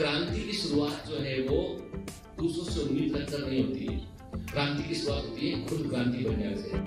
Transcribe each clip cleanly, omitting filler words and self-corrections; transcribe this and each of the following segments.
क्रांति की शुरुआत जो है वो दूसरों से उम्मीद रखकर नहीं होती है, क्रांति की शुरुआत होती है खुद क्रांति बनने से।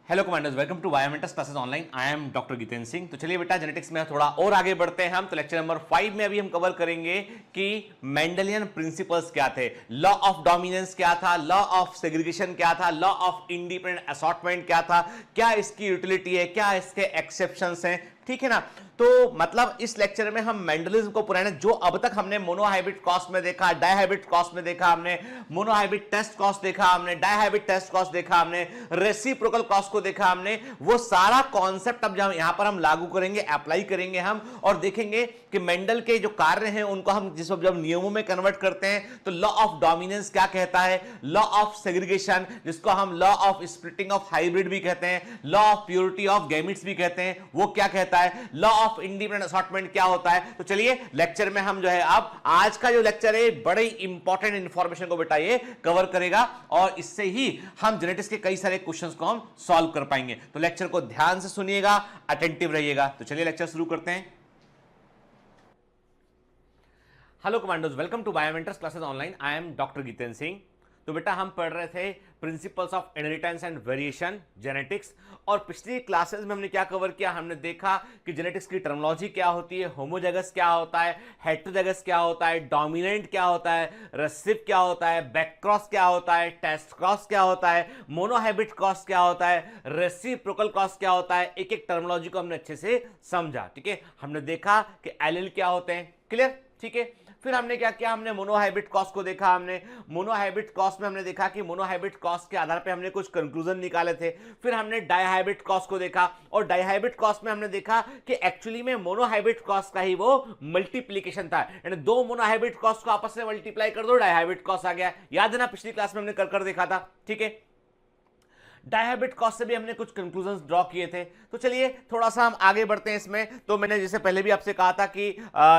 Hello commanders, welcome to Biomentors classes online. I am doctor Jitendra Singh. तो चलिए बेटा, जेनेटिक्स में थोड़ा और आगे बढ़ते हैं हम। तो लेक्चर नंबर 5 में अभी हम कवर करेंगे कि मेंडलियन प्रिंसिपल्स क्या थे, लॉ ऑफ डोमिनेंस क्या था, लॉ ऑफ सेग्रीगेशन क्या था, लॉ ऑफ इंडिपेंडेंट असॉर्टमेंट क्या था, क्या इसकी यूटिलिटी है, क्या इसके एक्सेप्शंस हैं, ठीक है ना। तो मतलब इस लेक्चर में हम मेंडलिज्म को पुराने जो अब तक हमने मोनोहाइब्रिड क्रॉस में देखा, डायहाइब्रिड क्रॉस में देखा, हमने मोनोहाइब्रिड टेस्ट क्रॉस देखा, हमने डायहाइब्रिड टेस्ट क्रॉस देखा, हमने रेसिप्रोकल क्रॉस को देखा, हमने वो सारा कॉन्सेप्ट अब यहां पर हम लागू करेंगे, अप्लाई करेंगे हम, और देखेंगे कि मेंडल के जो कार्य हैं उनको हम जब नियमों में कन्वर्ट करते हैं तो लॉ ऑफ डोमिनेंस क्या कहता है, लॉ ऑफ सेग्रीगेशन जिसको हम law of splitting of hybrid भी कहते हैं, law of purity of gametes भी कहते हैं, वो क्या कहता है, लॉ ऑफ इंडिपेंडेंट असॉर्टमेंट क्या होता है। तो चलिए लेक्चर में हम जो है, अब आज का जो लेक्चर है बड़े इंपॉर्टेंट इंफॉर्मेशन को बेटा ये कवर करेगा और इससे ही हम जेनेटिक्स के कई सारे क्वेश्चंस को हम सॉल्व कर पाएंगे। तो लेक्चर को ध्यान से सुनिएगा, अटेंटिव रहिएगा। तो चलिए लेक्चर शुरू करते हैं। Hello commandos, welcome to Biomentors classes online. I am doctor Jitendra Singh. तो बेटा हम पढ़ रहे थे principles of inheritance and variation genetics, और पिछली क्लासेस में हमने क्या कवर किया, हमने देखा कि जेनेटिक्स की टर्मिनोलॉजी क्या होती है, होमोजाइगस क्या होता है, हेटेरोजाइगस क्या होता है, डोमिनेंट क्या होता है, रेसिसिव क्या होता है, बैक क्रॉस क्या होता है, टेस्ट क्रॉस क्या होता है, मोनोहाइब्रिड क्रॉस क्या होता है, रेसिप्रोकल क्रॉस क्या होता है। एक एक टर्मिनोलॉजी को हमने अच्छे से समझा, ठीक है। हमने देखा कि एलील क्या होते हैं, क्लियर, ठीक है। फिर हमने क्या किया, हमने मोनोहाइब्रिड क्रॉस को देखा। हमने मोनोहाइब्रिड क्रॉस में हमने देखा कि मोनोहाइब्रिड क्रॉस के आधार पे हमने कुछ कंक्लूजन निकाले थे। फिर हमने डायहाइब्रिड क्रॉस को देखा, और डायहाइब्रिड क्रॉस में हमने देखा कि एक्चुअली में मोनोहाइब्रिड क्रॉस का ही वो मल्टीप्लीकेशन था, यानी दो मोनोहाइब्रिड क्रॉस को आपस में मल्टीप्लाई कर दो, डायहाइब्रिड क्रॉस आ गया। याद है ना, पिछली क्लास में हमने कर देखा था, ठीक है। डायहाइब्रिड क्रॉस से भी हमने कुछ कंक्लूजन्स ड्रॉ किए थे। तो चलिए थोड़ा सा हम आगे बढ़ते हैं इसमें। तो मैंने जैसे पहले भी आपसे कहा था कि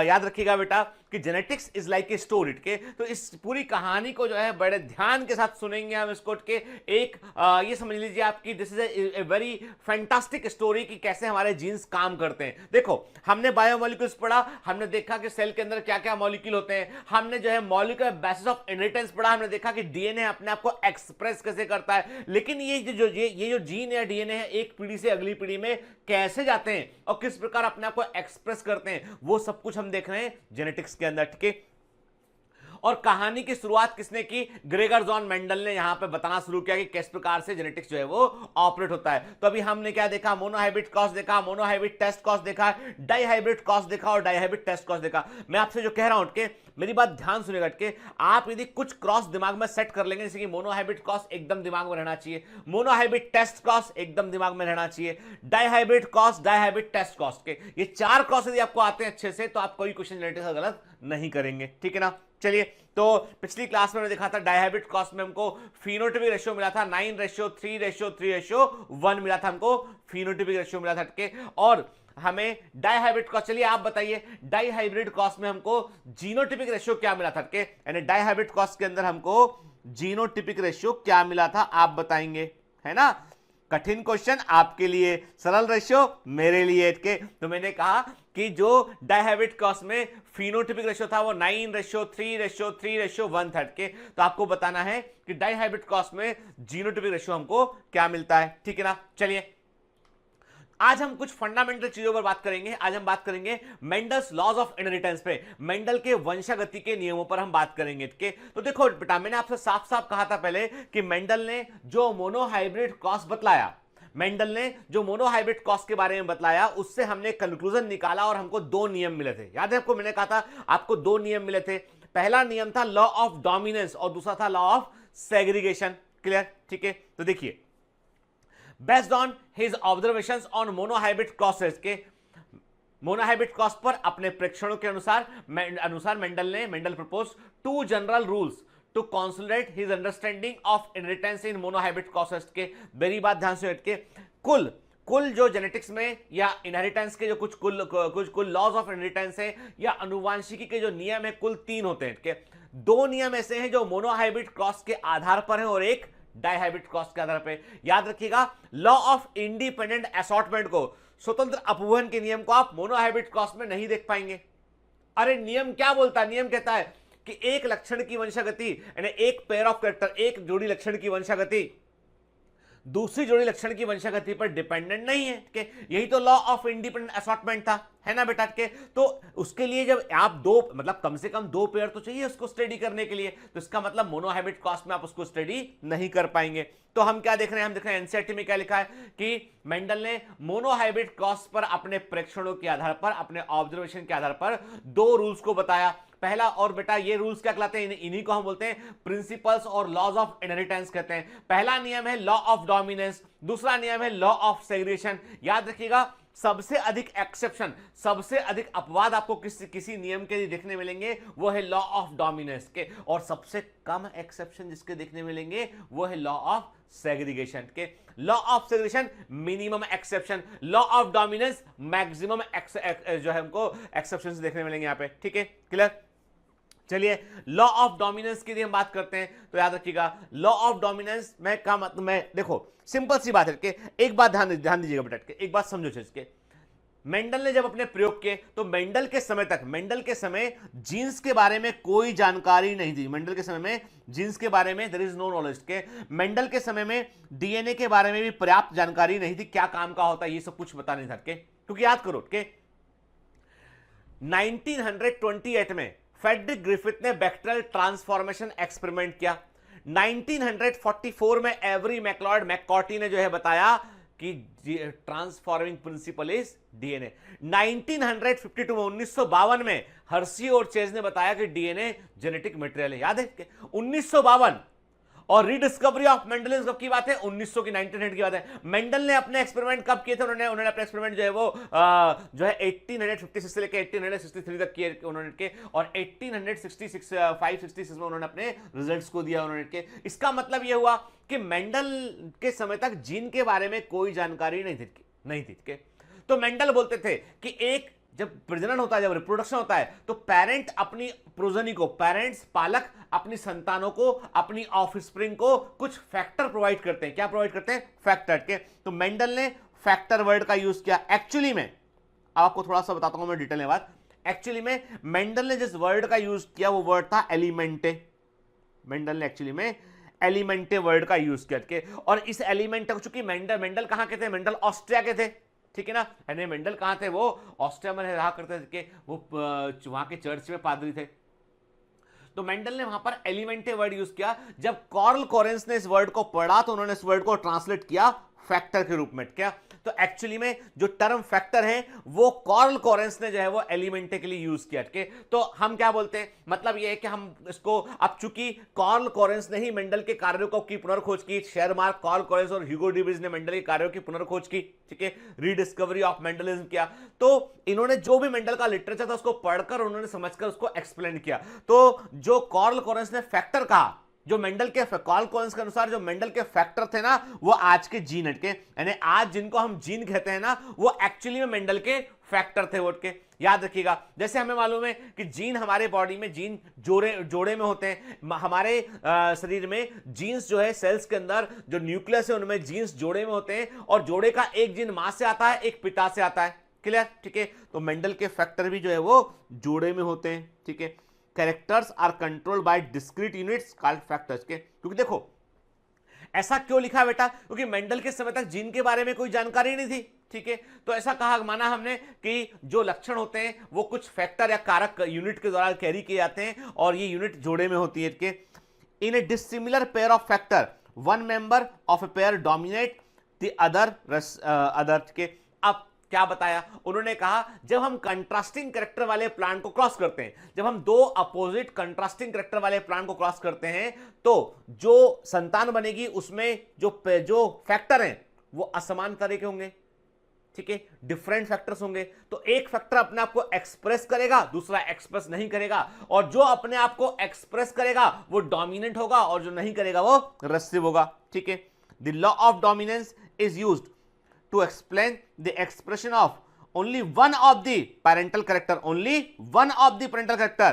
याद रखिएगा बेटा कि genetics is like a story, के तो इस पूरी कहानी को जो है बड़े ध्यान के साथ सुनेंगे हम इसको के। एक ये समझ लीजिए आपकी this is a very fantastic story कि कैसे हमारे जीन्स काम करते हैं। देखो हमने बायोमोलिक्यूल्स पढ़ा, हमने देखा कि सेल के अंदर क्या क्या मॉलिक्यूल होते हैं, हमने जो है मॉलिक्यूलर बेसिस ऑफ इनहेरिटेंस पढ़ा, हमने देखा कि डीएनए अपने आप को एक्सप्रेस कैसे करता है। लेकिन ये जो जीन या डीएनए है एक पीढ़ी से अगली पीढ़ी में कैसे जाते हैं और किस प्रकार अपने आप को एक्सप्रेस करते हैं, वो सब कुछ हम देख रहे हैं जेनेटिक्स के अंदर, ठीक है। और कहानी की शुरुआत किसने की, ग्रेगर जॉन मेंडल ने यहां पे बताना शुरू किया कि किस प्रकार से जेनेटिक्स जो है वो ऑपरेट होता है। तो अभी हमने क्या देखा, मोनोहाइब्रिड क्रॉस देखा, मोनोहाइब्रिड टेस्ट क्रॉस देखा, डाइहाइब्रिड क्रॉस देखा और डाइहाइब्रिड टेस्ट क्रॉस देखा। मैं आपसे जो कह रहा हूं के मेरी बात ध्यान सुनेगा के, आप यदि कुछ क्रॉस दिमाग में सेट कर लेंगे, जैसे कि मोनोहाइब्रिड क्रॉस एकदम दिमाग में रहना चाहिए, मोनोहाइब्रिड टेस्ट क्रॉस एकदम दिमाग में रहना चाहिए, dihybrid cross, dihybrid test cross के ये चार क्रॉस यदि आपको आते हैं अच्छे से तो आप कोई क्वेश्चन जेनेटिक्स का गलत नहीं करेंगे, ठीक है ना। चलिए, तो पिछली क्लास में देखा था डायहाइब्रिड क्रॉस में हमको फिनोटाइपिक रेशियो मिला था 9:3:3:1 मिला था, हमको फिनोटाइपिक रेशियो मिला था, ठीक है। और हमें डायहाइब्रिड क्रॉस, चलिए आप बताइए डायहाइब्रिड क्रॉस में हमको जीनोटाइपिक रेशियो क्या मिला था, ठीक है। यानी डायहाइब्रिड क्रॉस के अंदर हमको जीनोटाइपिक रेशियो क्या मिला था, आप बताएंगे, है ना। कठिन क्वेश्चन आपके लिए, सरल रेशियो मेरे लिए, के तो मैंने कहा कि जो डायहाइब्रिड क्रॉस में फिनोटाइपिक रेशियो था वो 9:3:3:1 था, के तो आपको बताना है कि डायहाइब्रिड क्रॉस में जीनोटाइपिक रेशियो हमको क्या मिलता है, ठीक है ना। चलिए आज हम कुछ फंडामेंटल चीजों पर बात करेंगे। आज हम बात करेंगे मेंडल्स लॉज ऑफ इनहेरिटेंस पे, मेंडल के वंशागति के नियमों पर हम बात करेंगे, ठीक है। तो देखो बेटा, मैंने आपसे साफ साफ कहा था पहले कि मेंडल ने जो मोनोहाइब्रिड क्रॉस बतलाया, मेंडल ने जो मोनोहाइब्रिड क्रॉस के बारे में बतलाया, उससे हमने कंक्लूजन निकाला और हमको दो नियम मिले थे। याद है आपको, मैंने कहा था आपको दो नियम मिले थे। पहला नियम था लॉ ऑफ डोमिनेंस और दूसरा था लॉ ऑफ सेग्रीगेशन, क्लियर, ठीक है। तो देखिए, based on his observations on monohybrid crosses, के मोनोहाइब्रिड क्रॉस पर अपने प्रेक्षणों के अनुसार Mendel propose two general rules to consolidate his understanding of inheritance in monohybrid crosses के। मेरी बात ध्यान से हटके, कुल जो जेनेटिक्स में या इनहेरिटेंस के जो कुछ लॉज ऑफ इनहेरिटेंस है या अनुवांशिकी के जो नियम है, कुल 3 होते हैं। के 2 नियम ऐसे हैं जो मोनोहाइब्रिड क्रॉस के आधार पर है और एक डाइहाइब्रिड क्रॉस के आधार पर। याद रखिएगा, लॉ ऑफ इंडिपेंडेंट असॉर्टमेंट को, स्वतंत्र अपवहन के नियम को आप मोनोहाइब्रिड क्रॉस में नहीं देख पाएंगे। अरे नियम क्या बोलता है? नियम कहता है कि एक लक्षण की वंशागति यानी एक पेयर ऑफ कैरेक्टर, एक जोड़ी लक्षण की वंशागति दूसरी जोड़ी लक्षण की वंशागति पर डिपेंडेंट नहीं है। के यही तो लॉ ऑफ इंडिपेंडेंट असॉर्टमेंट था, है ना बेटा? के तो उसके लिए जब आप 2 मतलब कम से कम 2 पेयर तो चाहिए उसको स्टडी करने के लिए, तो इसका मतलब मोनोहाइब्रिड क्रॉस में आप उसको स्टडी नहीं कर पाएंगे। तो हम क्या देख रहे हैं? हम देख रहे हैं एनसीईआरटी में क्या लिखा है कि मेंडल ने मोनोहाइब्रिड क्रॉस पर अपने प्रेक्षणों के आधार पर, अपने ऑब्जर्वेशन के आधार पर 2 रूल्स को बताया। पहला, और बेटा ये रूल्स क्या कहलाते हैं? इन्हीं को हम बोलते हैं प्रिंसिपल्स और लॉज ऑफ इनहेरिटेंस कहते हैं। पहला नियम है लॉ ऑफ डोमिनेंस, दूसरा नियम है लॉ ऑफ सेग्रीगेशन। याद रखिएगा, सबसे अधिक एक्सेप्शन, सबसे अधिक अपवाद आपको किसी नियम के लिए देखने मिलेंगे वो है लॉ ऑफ डोमिनेंस के, और सबसे कम एक्सेप्शन जिसके देखने मिलेंगे वो है लॉ ऑफ सेग्रीगेशन के। Law of segregation minimum exception, law of dominance maximum जो है हमको एक्सेप्शन देखने मिलेंगे यहाँ पे। ठीक है, क्लियर? चलिए लॉ ऑफ डोमिनेंस की हम बात करते हैं तो याद रखिएगा, लॉ ऑफ डोमिनेंस में क्या मतलब, मैं देखो सिंपल सी बात है कि एक बात ध्यान दीजिएगा बेटा, के एक बात समझो इसके। मेंडल ने जब अपने प्रयोग किए तो मेंडल के समय जीन्स के बारे में कोई जानकारी नहीं थी। मेंडल के समय में जीन्स के बारे में देयर इज नो नॉलेज। के मेंडल के समय में डीएनए के बारे में भी पर्याप्त जानकारी नहीं थी, क्या काम का होता है ये सब कुछ पता नहीं था। क्योंकि याद करो कि 1928 में फ्रेडरिक ग्रिफिथ ने बैक्टीरियल ट्रांसफॉर्मेशन एक्सपेरिमेंट किया। 1944 में एवरी मैककॉर्टी ने जो है बताया कि ट्रांसफॉर्मिंग प्रिंसिपल इज डीएनए। 1952 में हर्शी और चेज ने बताया कि डीएनए जेनेटिक मटेरियल है। याद है? 1952। और रीडिस्कवरी ऑफ मेंडल कब की बात है? 1900 की बात है। मेंडल ने अपने एक्सपेरिमेंट कब किए थे? उन्होंने अपने एक्सपेरिमेंट जो है वो जो है 1856 से लेकर 1863 तक किए उन्होंने के, और 1866 में उन्होंने अपने रिजल्ट्स को दिया उन्होंने के। इसका मतलब यह हुआ कि मेंडल के समय तक जीन के बारे में कोई जानकारी नहीं थी के। तो मेंडल बोलते थे कि एक जब प्रजनन होता है, जब रिप्रोडक्शन होता है, तो पेरेंट अपनी प्रोजनी को, पालक अपनी संतानों को, अपनी ऑफस्प्रिंग को कुछ फैक्टर प्रोवाइड करते हैं। क्या प्रोवाइड करते हैं? फैक्टर के। तो मेंडल ने फैक्टर वर्ड का यूज किया। एक्चुअली में आपको थोड़ा सा बताता हूं मैं डिटेल में बात। एक्चुअली में मेंडल ने जिस वर्ड का यूज किया वो वर्ड था एलिमेंटे। मेंडल ने एक्चुअली में एलिमेंटे वर्ड का यूज किया। और इस एलिमेंट, चूंकि मेंडल कहां के थे? मेंडल ऑस्ट्रिया के थे, ठीक है ना? यानी मेंडल कहां थे? वो ऑस्ट्रिया में रहा करते थे, वो वहां के चर्च में पादरी थे। तो मेंडल ने वहां पर एलिमेंटे वर्ड यूज किया। जब कार्ल कोरेंस ने इस वर्ड को पढ़ा तो उन्होंने इस वर्ड को ट्रांसलेट किया फैक्टर के रूप में। क्या? तो एक्चुअली में जो टर्म फैक्टर है वो कार्ल कोरेंस ने जो है वो एलिमेंटे के लिए यूज किया। तो हम क्या बोलते हैं? मतलब ये है कि हम इसको, अब चूंकि कार्ल कोरेंस ने ही मेंडल के कार्यों की पुनर्खोज की, शेरमार्क, कार्ल कोरेंस और ह्यूगो डिविज ने मेंडल के कार्यों की पुनर्खोज की, ठीक है, रीडिस्कवरी ऑफ मेंडलिज्म किया। तो इन्होंने जो भी मेंडल का लिटरेचर था उसको पढ़कर उन्होंने समझकर उसको एक्सप्लेन किया। तो जो कार्ल कोरेंस ने फैक्टर कहा, जो मेंडल के कार्ल कोरेंस के अनुसार जो मेंडल के फैक्टर थे ना, वो आज के जीन हटके, यानी आज जिनको हम जीन कहते हैं ना, वो एक्चुअली में मेंडल के फैक्टर थे वोट के। याद रखिएगा, जैसे हमें मालूम है कि जीन हमारे बॉडी में, जीन जोड़े में होते हैं। हमारे शरीर में जीन्स जो है, सेल्स के अंदर जो न्यूक्लियस है उनमें जीन्स जोड़े में होते हैं, और जोड़े का एक जीन मां से आता है, एक पिता से आता है। क्लियर? ठीक है। तो मेंडल के फैक्टर भी जो है वो जोड़े में होते हैं। ठीक है। Characters are controlled by discrete units called factors के, क्योंकि देखो ऐसा क्यों लिखा बेटा? क्योंकि मेंडल के समय तक जीन के बारे में कोई जानकारी नहीं थी। ठीक है। तो ऐसा कहा, माना हमने कि जो लक्षण होते हैं वो कुछ फैक्टर या कारक यूनिट के द्वारा कैरी किए जाते हैं, और ये यूनिट जोड़े में होती है के। In a dissimilar pair of factor one member of a pair dominate the other के। अब क्या बताया उन्होंने? कहा जब हम कंट्रास्टिंग कैरेक्टर वाले प्लांट को क्रॉस करते हैं, जब हम दो अपोजिट कंट्रास्टिंग कैरेक्टर वाले प्लांट को क्रॉस करते हैं, तो जो संतान बनेगी उसमें जो फैक्टर हैं वो असमान तरह के होंगे। ठीक है, डिफरेंट फैक्टर्स होंगे, तो एक फैक्टर अपने आप को एक्सप्रेस करेगा, दूसरा एक्सप्रेस नहीं करेगा, और जो अपने आप को एक्सप्रेस करेगा वो डोमिनेंट होगा और जो नहीं करेगा वो रिसेसिव होगा। ठीक है, the law of dominance is used to explain the expression of only one of the parental character, only one of the parental character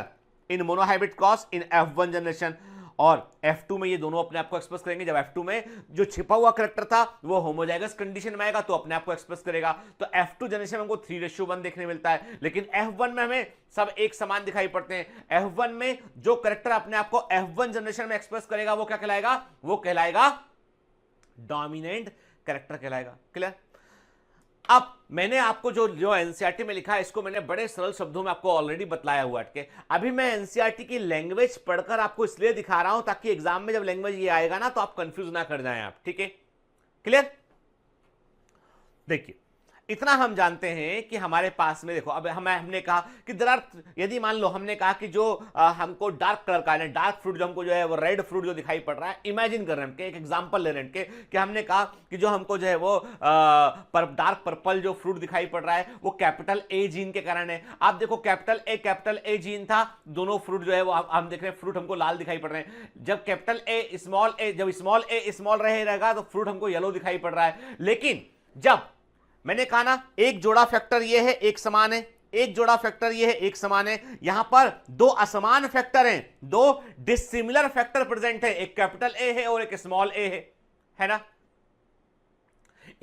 in monohybrid cross in F1 generation, और F2 में ये दोनों अपने आप को एक्सप्रेस करेंगे। जब F2 में जो छिपा हुआ करेक्टर था वो होमोजाइगस कंडीशन में आएगा तो अपने आप को एक्सप्रेस करेगा। तो F2 जनरेशन में हमको 3:1 देखने मिलता है, लेकिन F1 में हमें सब एक समान दिखाई पड़ते हैं। F1 में जो करेक्टर अपने आप को F1 जनरेशन में एक्सप्रेस करेगा वो क्या कहलाएगा? वो कहलाएगा डोमिनेंट करेक्टर कहलाएगा। क्लियर? अब मैंने आपको जो एनसीईआरटी में लिखा है इसको मैंने बड़े सरल शब्दों में आपको ऑलरेडी बतलाया हुआ है। अभी मैं एनसीईआरटी की लैंग्वेज पढ़कर आपको इसलिए दिखा रहा हूं ताकि एग्जाम में जब लैंग्वेज ये आएगा ना तो आप कंफ्यूज ना कर जाएं आप। ठीक है, क्लियर? देखिए, इतना हम जानते हैं कि हमारे पास में देखो, अब हमने कहा कि यदि मान लो हमने कहा कि जो हमको डार्क कलर का डार्क फ्रूट जो हमको जो है वो रेड फ्रूट जो दिखाई पड़ रहा है, इमेजिन कर रहे हैं एक एग्जांपल ले रहे हैं कि हमने कहा कि जो हमको जो है वो डार्क पर्पल जो फ्रूट दिखाई पड़ रहा है वो कैपिटल ए जीन के कारण है। आप देखो कैपिटल ए जीन था, दोनों फ्रूट जो है वो हम देख रहे हैं फ्रूट हमको लाल दिखाई पड़ रहे हैं। जब कैपिटल ए स्मॉल रहेगा तो फ्रूट हमको येलो दिखाई पड़ रहा है। लेकिन जब मैंने कहा ना एक जोड़ा फैक्टर ये है एक समान है, एक जोड़ा फैक्टर ये है एक समान है, यहां पर दो असमान फैक्टर हैं, दो डिसिमिलर फैक्टर प्रेजेंट है, एक कैपिटल ए है और एक स्मॉल ए है ना?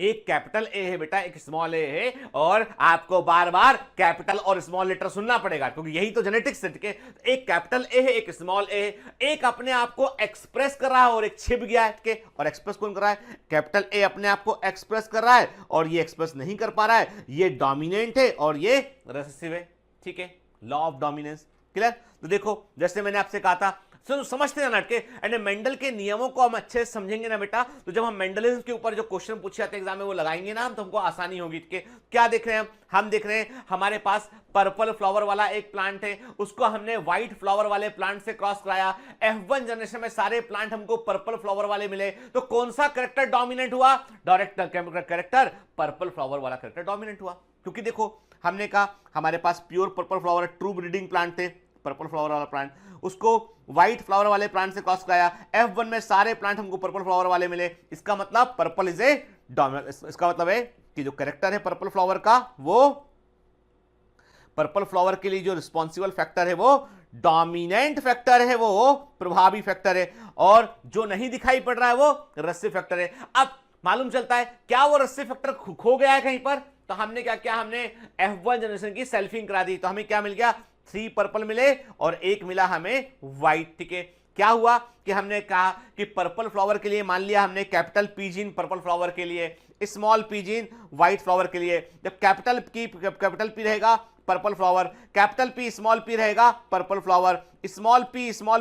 एक कैपिटल ए है बेटा, एक स्मॉल ए है, और आपको बार बार कैपिटल और स्मॉल लेटर सुनना पड़ेगा क्योंकि यही तो जेनेटिक्स है। एक कैपिटल ए है एक स्मॉल ए है, एक अपने आप को एक्सप्रेस कर रहा है और एक छिप गया है। और एक्सप्रेस कौन कर रहा है? कैपिटल ए अपने आप को एक्सप्रेस कर रहा है और ये एक्सप्रेस नहीं कर पा रहा है, ये डोमिनेंट है और ये रिसेसिव है। ठीक है, लॉ ऑफ डोमिनेंस। क्लियर? तो देखो जैसे मैंने आपसे कहा था, समझते हैं नाटके एंड मेंडल के नियमों को हम अच्छे से समझेंगे ना बेटा, तो जब हम मेंडलिज्म के ऊपर जो क्वेश्चन पूछे जाते हैं एग्जाम में वो लगाएंगे ना हम, तो हमको आसानी होगी। क्या देख रहे हैं हम देख रहे हैं हमारे पास पर्पल फ्लावर वाला एक प्लांट है, उसको हमने व्हाइट फ्लावर वाले प्लांट से क्रॉस कराया। F1 जनरेशन में सारे प्लांट हमको पर्पल फ्लावर वाले मिले, तो कौन सा कैरेक्टर डोमिनेंट हुआ? डायरेक्ट कैरेक्टर पर्पल फ्लावर वाला कैरेक्टर डोमिनेंट हुआ, क्योंकि देखो हमने कहा हमारे पास pure purple flower true breeding plant थे, पर्पल फ्लावर वाला प्लांट, उसको व्हाइट फ्लावर वाले प्लांट से क्रॉस कराया। F1 में सारे प्लांट हमको पर्पल फ्लावर वाले मिले, इसका मतलब पर्पल इज ए डोमिनेंट। इसका मतलब है कि जो कैरेक्टर है पर्पल फ्लावर का, वो पर्पल फ्लावर के लिए जो रिस्पॉन्सिबल फैक्टर है वो डोमिनेंट फैक्टर है, वो प्रभावी फैक्टर है, और जो नहीं दिखाई पड़ रहा है वो रिसेसिव फैक्टर है। अब मालूम चलता है क्या वो रिसेसिव फैक्टर खो गया है कहीं पर? तो हमने क्या किया, हमने F1 जनरेशन की सेल्फिंग करा दी, तो हमें क्या मिल गया? 3 पर्पल मिले और एक मिला हमें व्हाइट। ठीक है, क्या हुआ कि हमने कहा कि पर्पल फ्लावर के लिए मान लिया हमने capital P gene purple flower के लिए, small P gene white flower के लिए। जब कैपिटल पी रहेगा purple flower, capital P small P रहेगा पर्पल फ्लावर, स्मॉल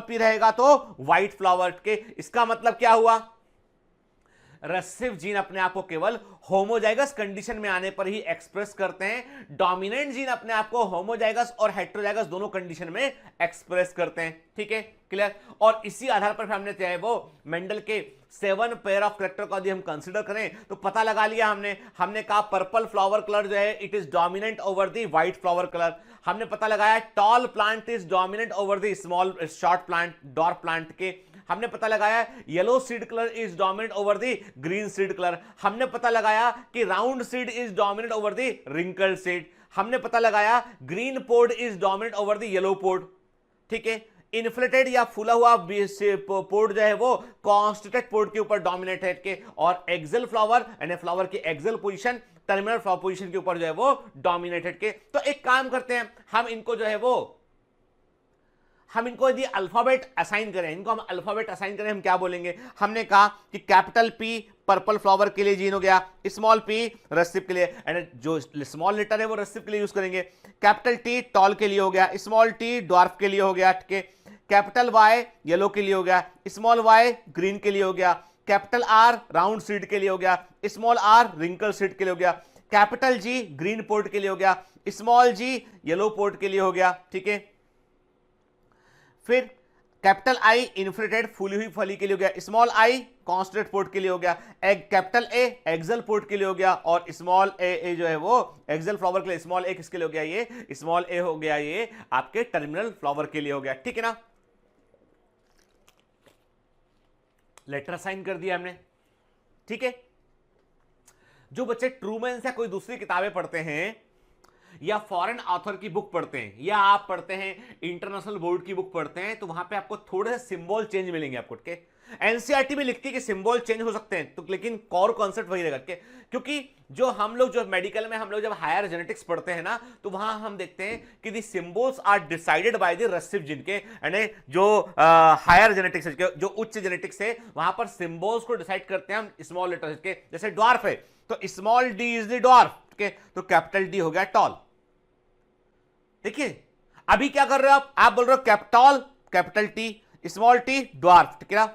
पी रहेगा तो व्हाइट फ्लावर के। इसका मतलब क्या हुआ? रिसेसिव जीन अपने आप को केवल होमोजाइगस कंडीशन में आने पर ही एक्सप्रेस करते हैं, डोमिनेंट जीन अपने आप को होमोजाइगस और हेटेरोजाइगस दोनों कंडीशन में एक्सप्रेस करते हैं। ठीक है, क्लियर? और इसी आधार पर हमने चाहे वो मेंडल के 7 पेयर ऑफ कैरेक्टर को यदि हम कंसीडर करें तो पता लगा लिया हमने कहा पर्पल फ्लावर कलर जो है it is dominant over the white flower colour. हमने पता लगाया tall plant is dominant over the small short plant dwarf plant के। हमने पता लगाया yellow seed colour is dominant over the green seed colour. हमने पता लगाया कि round seed is dominant over the wrinkled seed. हमने पता लगाया green pod is dominant over the yellow pod. ठीक है, इन्फ्लेटेड या फूला हुआ पोड जो है वो कॉन्स्टिट्यूटेड पोड के ऊपर डोमिनेट है के, और एक्सेल फ्लावर यानी फ्लावर की axial position terminal flower position के ऊपर जो है वो डोमिनेटेड के। तो एक काम करते हैं, हम इनको जो है वो यदि अल्फाबेट असाइन करें, इनको हम अल्फाबेट असाइन करें, हम क्या बोलेंगे? हमने कहा कि कैपिटल पी पर्पल फ्लावर के लिए जीन हो गया, स्मॉल पी रिसेसिव के लिए, एंड जो स्मॉल लेटर है वो रिसेसिव के लिए यूज करेंगे। कैपिटल टी टॉल के लिए हो गया, स्मॉल टी ड्वार्फ के लिए हो गया, ठीक है। कैपिटल वाई येलो के लिए हो गया, स्मॉल वाई ग्रीन के लिए हो गया। कैपिटल आर राउंड सीड के लिए हो गया, स्मॉल आर रिंकल सीड के लिए हो गया। कैपिटल जी ग्रीन पोर्ट के लिए हो गया, स्मॉल जी येलो पोर्ट के लिए हो गया, ठीक है। फिर कैपिटल आई इन्फ्लेटेड फूली हुई फली के लिए हो गया, स्मॉल आई कॉन्स्टेंट पोर्ट के लिए हो गया, कैपिटल ए एक्सल पोर्ट के लिए हो गया, और स्मॉल ए जो है वो एक्सल फ्लावर के लिए, स्मॉल ए किसके लिए हो गया, ये स्मॉल ए हो गया, ये आपके टर्मिनल फ्लावर के लिए हो गया। ठीक है ना, लेटर साइन कर दिया हमने। ठीक है, जो बच्चे ट्रूमैन या कोई दूसरी किताबें पढ़ते हैं या फॉरेन ऑथर की बुक पढ़ते हैं या आप पढ़ते हैं इंटरनेशनल बोर्ड की बुक पढ़ते हैं, तो वहां पे आपको थोड़े से सिंबल चेंज मिलेंगे आपको के। एनसीईआरटी में लिखती है कि सिंबल चेंज हो सकते हैं, तो लेकिन कोर कॉन्सेप्ट वही रहेगा के, क्योंकि जो हम लोग जो मेडिकल में हम लोग जब हायर जेनेटिक्स पढ़ते हैं ना, तो वहां हम देखते हैं कि the symbols are decided by the recessive gene के, यानी जो हायर जेनेटिक्स जो उच्च जेनेटिक्स है वहां पर सिंबल्स को डिसाइड करते हैं हम स्मॉल लेटर्स के। जैसे ड्वार्फ है तो small D is the dwarf के, तो कैपिटल डी हो गया टॉल। देखिए अभी क्या कर रहे हो आप बोल रहे हो capital capital T small T dwarf, ठीक है।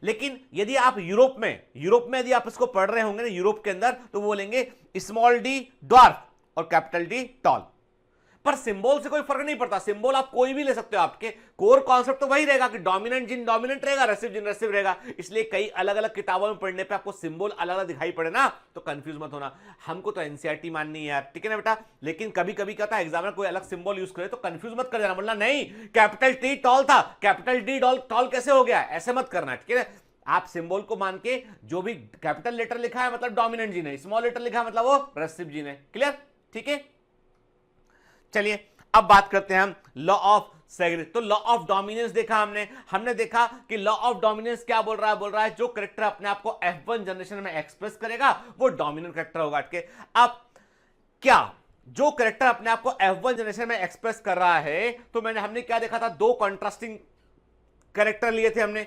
लेकिन यदि आप यूरोप में यदि आप इसको पढ़ रहे होंगे ना यूरोप के अंदर, तो वो बोलेंगे स्मॉल डी ड्वार्फ और कैपिटल डी टॉल। पर सिंबल से कोई फर्क नहीं पड़ता, सिंबल आप कोई भी ले सकते हो, आपके कोर कॉन्सेप्ट तो वही रहेगा कि डोमिनेंट जीन डोमिनेंट रहेगा, रेसिव जीन रेसिव रहेगा। इसलिए कई अलग अलग किताबों में पढ़ने पे आपको सिंबल अलग अलग दिखाई पड़े ना, तो कंफ्यूज मत होना। हमको तो एनसीईआरटी माननी है यार, ठीक है ना बेटा। लेकिन कभी कभी क्या था एग्जामिनर कोई अलग सिंबल यूज करे तो कंफ्यूज मत कर जाना, बोलना नहीं कैपिटल टी टॉल था, कैपिटल डी टॉल कैसे हो गया, ऐसे मत करना, ठीक है। आप सिंबल को मान के जो भी कैपिटल लेटर लिखा है मतलब डोमिनेंट जीन है, स्मॉल लेटर लिखा है मतलब वो रेसिव जीन है। क्लियर, ठीक है। चलिए अब बात करते हैं हम लॉ ऑफ सेग्रेगेशन। तो लॉ ऑफ डोमिनेंस देखा हमने देखा कि लॉ ऑफ डोमिनेंस क्या बोल रहा है जो करेक्टर अपने आप को F1 जनरेशन में एक्सप्रेस करेगा वो डोमिनेंट करेक्टर होगा। अब क्या जो करेक्टर अपने आप को F1 जनरेशन में एक्सप्रेस कर रहा है, तो हमने क्या देखा था, दो कॉन्ट्रास्टिंग करेक्टर लिए थे हमने।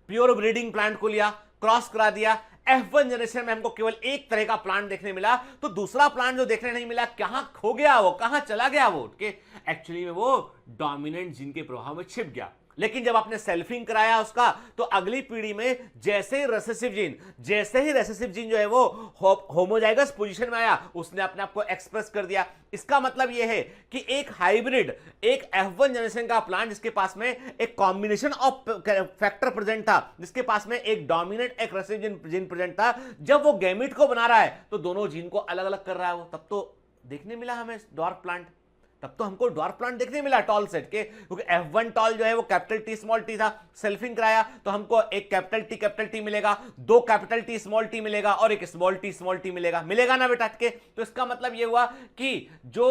प्योर ब्रीडिंग प्लांट को लिया, क्रॉस करा दिया, F1 जनरेशन में हमको केवल एक तरह का प्लांट देखने मिला, तो दूसरा प्लांट जो देखने नहीं मिला कहां खो गया, वो कहां चला गया, वो एक्चुअली में वो डोमिनेंट जीन के प्रभाव में छिप गया। लेकिन जब आपने सेल्फिंग कराया उसका, तो अगली पीढ़ी में जैसे ही रेसेसिव जीन जो है वो होमोजाइगस पोजीशन में आया, उसने अपने आप को एक्सप्रेस कर दिया। इसका मतलब यह है कि एक हाइब्रिड, एक F1 जनरेशन का प्लांट जिसके पास में एक कॉम्बिनेशन ऑफ फैक्टर प्रेजेंट था, जिसके पास में एक डोमिनेंट एक रेसेसिव जीन प्रेजेंट था, जब वो गैमेट को बना रहा है तो दोनों जीन को अलग अलग कर रहा है वो, तब तो देखने मिला हमें ड्वार्फ प्लांट, तब तो हमको ड्वार्फ प्लांट देखने मिला टॉल सेट के, क्योंकि F1 टॉल जो है वो कैपिटल टी स्मॉल टी था। सेल्फिंग कराया तो हमको एक कैपिटल टी मिलेगा, दो कैपिटल टी स्मॉल टी मिलेगा और एक स्मॉल टी मिलेगा ना बेटा के। तो इसका मतलब ये हुआ कि जो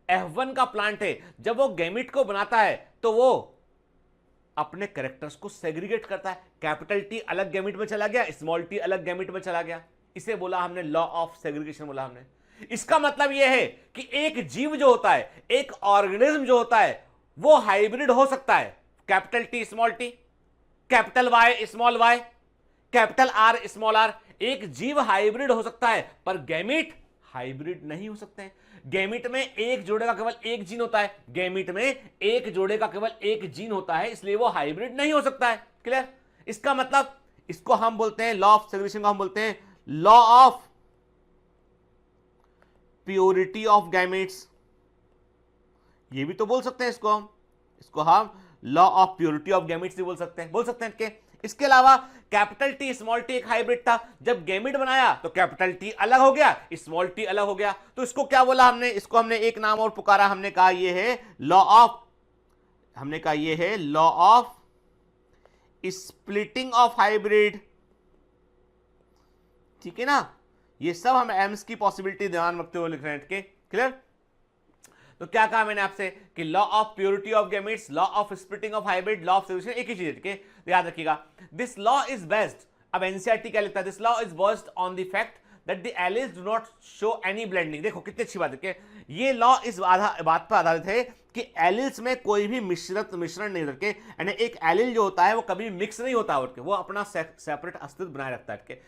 F1 का प्लांट है जब वो गैमेट को बनाता है तो वो अपने कैरेक्टर्स को सेग्रीगेट करता है। कैपिटल टी अलग गैमेट में चला गया, स्मॉल टी अलग गैमेट में चला गया, इसे बोला हमने लॉ ऑफ सेग्रीगेशन बोला हमने। इसका मतलब यह है कि एक जीव जो होता है, एक ऑर्गेनिज्म जो होता है, वो हाइब्रिड हो सकता है। Capital T small T, capital Y small Y, capital R small R, एक जीव हाइब्रिड हो सकता है, पर गैमीट हाइब्रिड नहीं हो सकते हैं। गैमीट में एक जोड़े का केवल एक जीन होता है, गैमीट में एक जोड़े का केवल एक जीन होता है, इसलिए वो हाइब्रिड नहीं हो सकता है। क्लियर। इसका मतलब इसको हम बोलते हैं लॉ ऑफ सेग्रीगेशन को हम बोलते हैं law of purity of gametes, ये भी तो बोल सकते हैं इसको हम law of purity of gametes भी बोल सकते हैं कि इसके अलावा कैपिटल टी स्मॉल टी एक हाइब्रिड था, जब गैमेट बनाया तो कैपिटल टी अलग हो गया, स्मॉल टी अलग हो गया, तो इसको क्या बोला हमने, इसको हमने एक नाम और पुकारा, हमने कहा ये है law of splitting of hybrid. ठीक है ना, ये सब हम एम्स की पॉसिबिलिटी ध्यान रखते हुए लिख रहे हैं। क्लियर। तो क्या कहा मैंने आपसे कि law of purity of gametes, law of splitting of hybrid, law of segregation एक ही चीज है। ठीक है, याद रखिएगा। दिस लॉ इज बेस्ड, अब एनसीईआरटी क्या लिखता है, this law is based on the fact that the alleles do not show any blending. देखो कितनी अच्छी बात है, ये लॉ इस बात पर आधारित है कि एलिल्स में कोई भी मिश्रण नहीं रखे, यानी एक एलिल जो होता है वो कभी मिक्स नहीं होता, वो अपना सेपरेट अस्तित्व बनाए रखता है।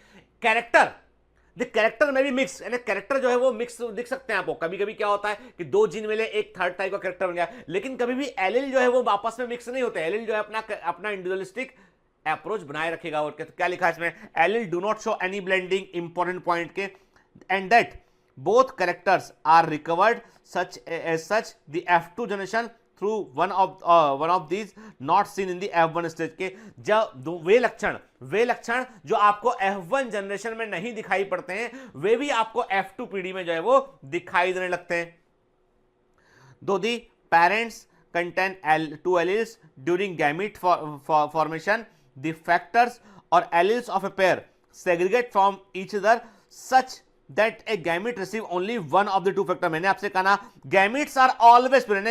कैरेक्टर में भी मिक्स, यानी कैरेक्टर जो है वो मिक्स दिख सकते हैं आपको। कभी कभी क्या होता है कि दो जीन मिले, एक थर्ड टाइप का कैरेक्टर बन गया, लेकिन कभी भी एलिल जो है वो आपस में मिक्स नहीं होते। एलिल जो है अपना इंडिविजुअलिस्टिक अप्रोच बनाए रखेगा। और क्या लिखा है इसमें, allele do not show any blending, important point के, and that both characters are recovered such the F2 generation through one of these not seen in the F1 stage के जब वे लक्षण जो आपको F1 जनरेशन में नहीं दिखाई पड़ते हैं वे भी आपको F2 पीढ़ी में जो है वो दिखाई देने लगते हैं. दो the parents contain two alleles during gamete formation, the factors or alleles of a pair segregate from each other such that a gamete receive only one of the two factor. मैंने आपसे कहा ना gametes are always pure,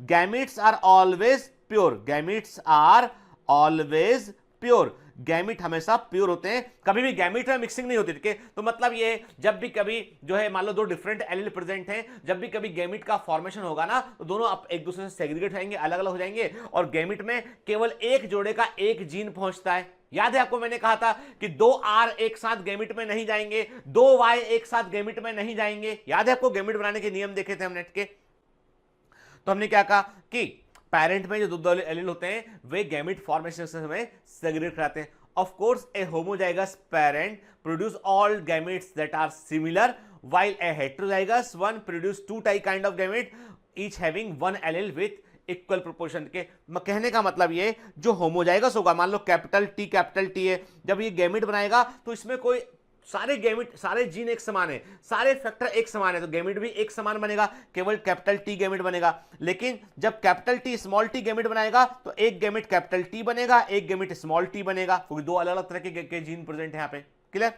gametes are always pure, gametes are always pure, gamete हमेशा pure होते हैं, कभी भी gamete में मिक्सिंग नहीं होती. ठीक है, तो मतलब ये जब भी कभी जो है मान लो दो डिफरेंट एलील प्रेजेंट हैं, जब भी कभी गैमिट का फॉर्मेशन होगा ना तो दोनों अब एक दूसरे से सेग्रीगेट होंगे, अलग अलग हो जाएंगे और गैमिट में केवल एक जोड़े का एक जीन पहुंचता है. याद है आपको मैंने कहा था कि दो आर एक साथ गैमिट में नहीं जाएंगे, दो वाई एक साथ गैमिट में नहीं जाएंगे. याद है आपको गैमिट बनाने के नियम देखे थे हमने के. तो हमने क्या कहा कि पेरेंट में जो दो एलील होते हैं वे गैमिट फॉर्मेशन से हमें सेग्रीगेट कराते हैं. Of course, a homozygous parent produce all gametes that are similar, while a heterozygous one produce two kind of gamete, each having one allele with equal proportion के. कहने का मतलब ये जो होमोजाइगस होगा, मान लो कैपिटल टी है, जब ये गैमेट बनाएगा तो इसमें कोई सारे गैमेट सारे जीन एक समान है, सारे फैक्टर एक समान है, तो गैमेट भी एक समान बनेगा, केवल कैपिटल टी गैमेट बनेगा. लेकिन जब capital T small T gamete बनाएगा तो एक गैमेट कैपिटल टी बनेगा, एक गैमेट स्मॉल टी बनेगा, क्योंकि दो अलग अलग तरह के जीन प्रेजेंट है यहाँ पे. क्लियर?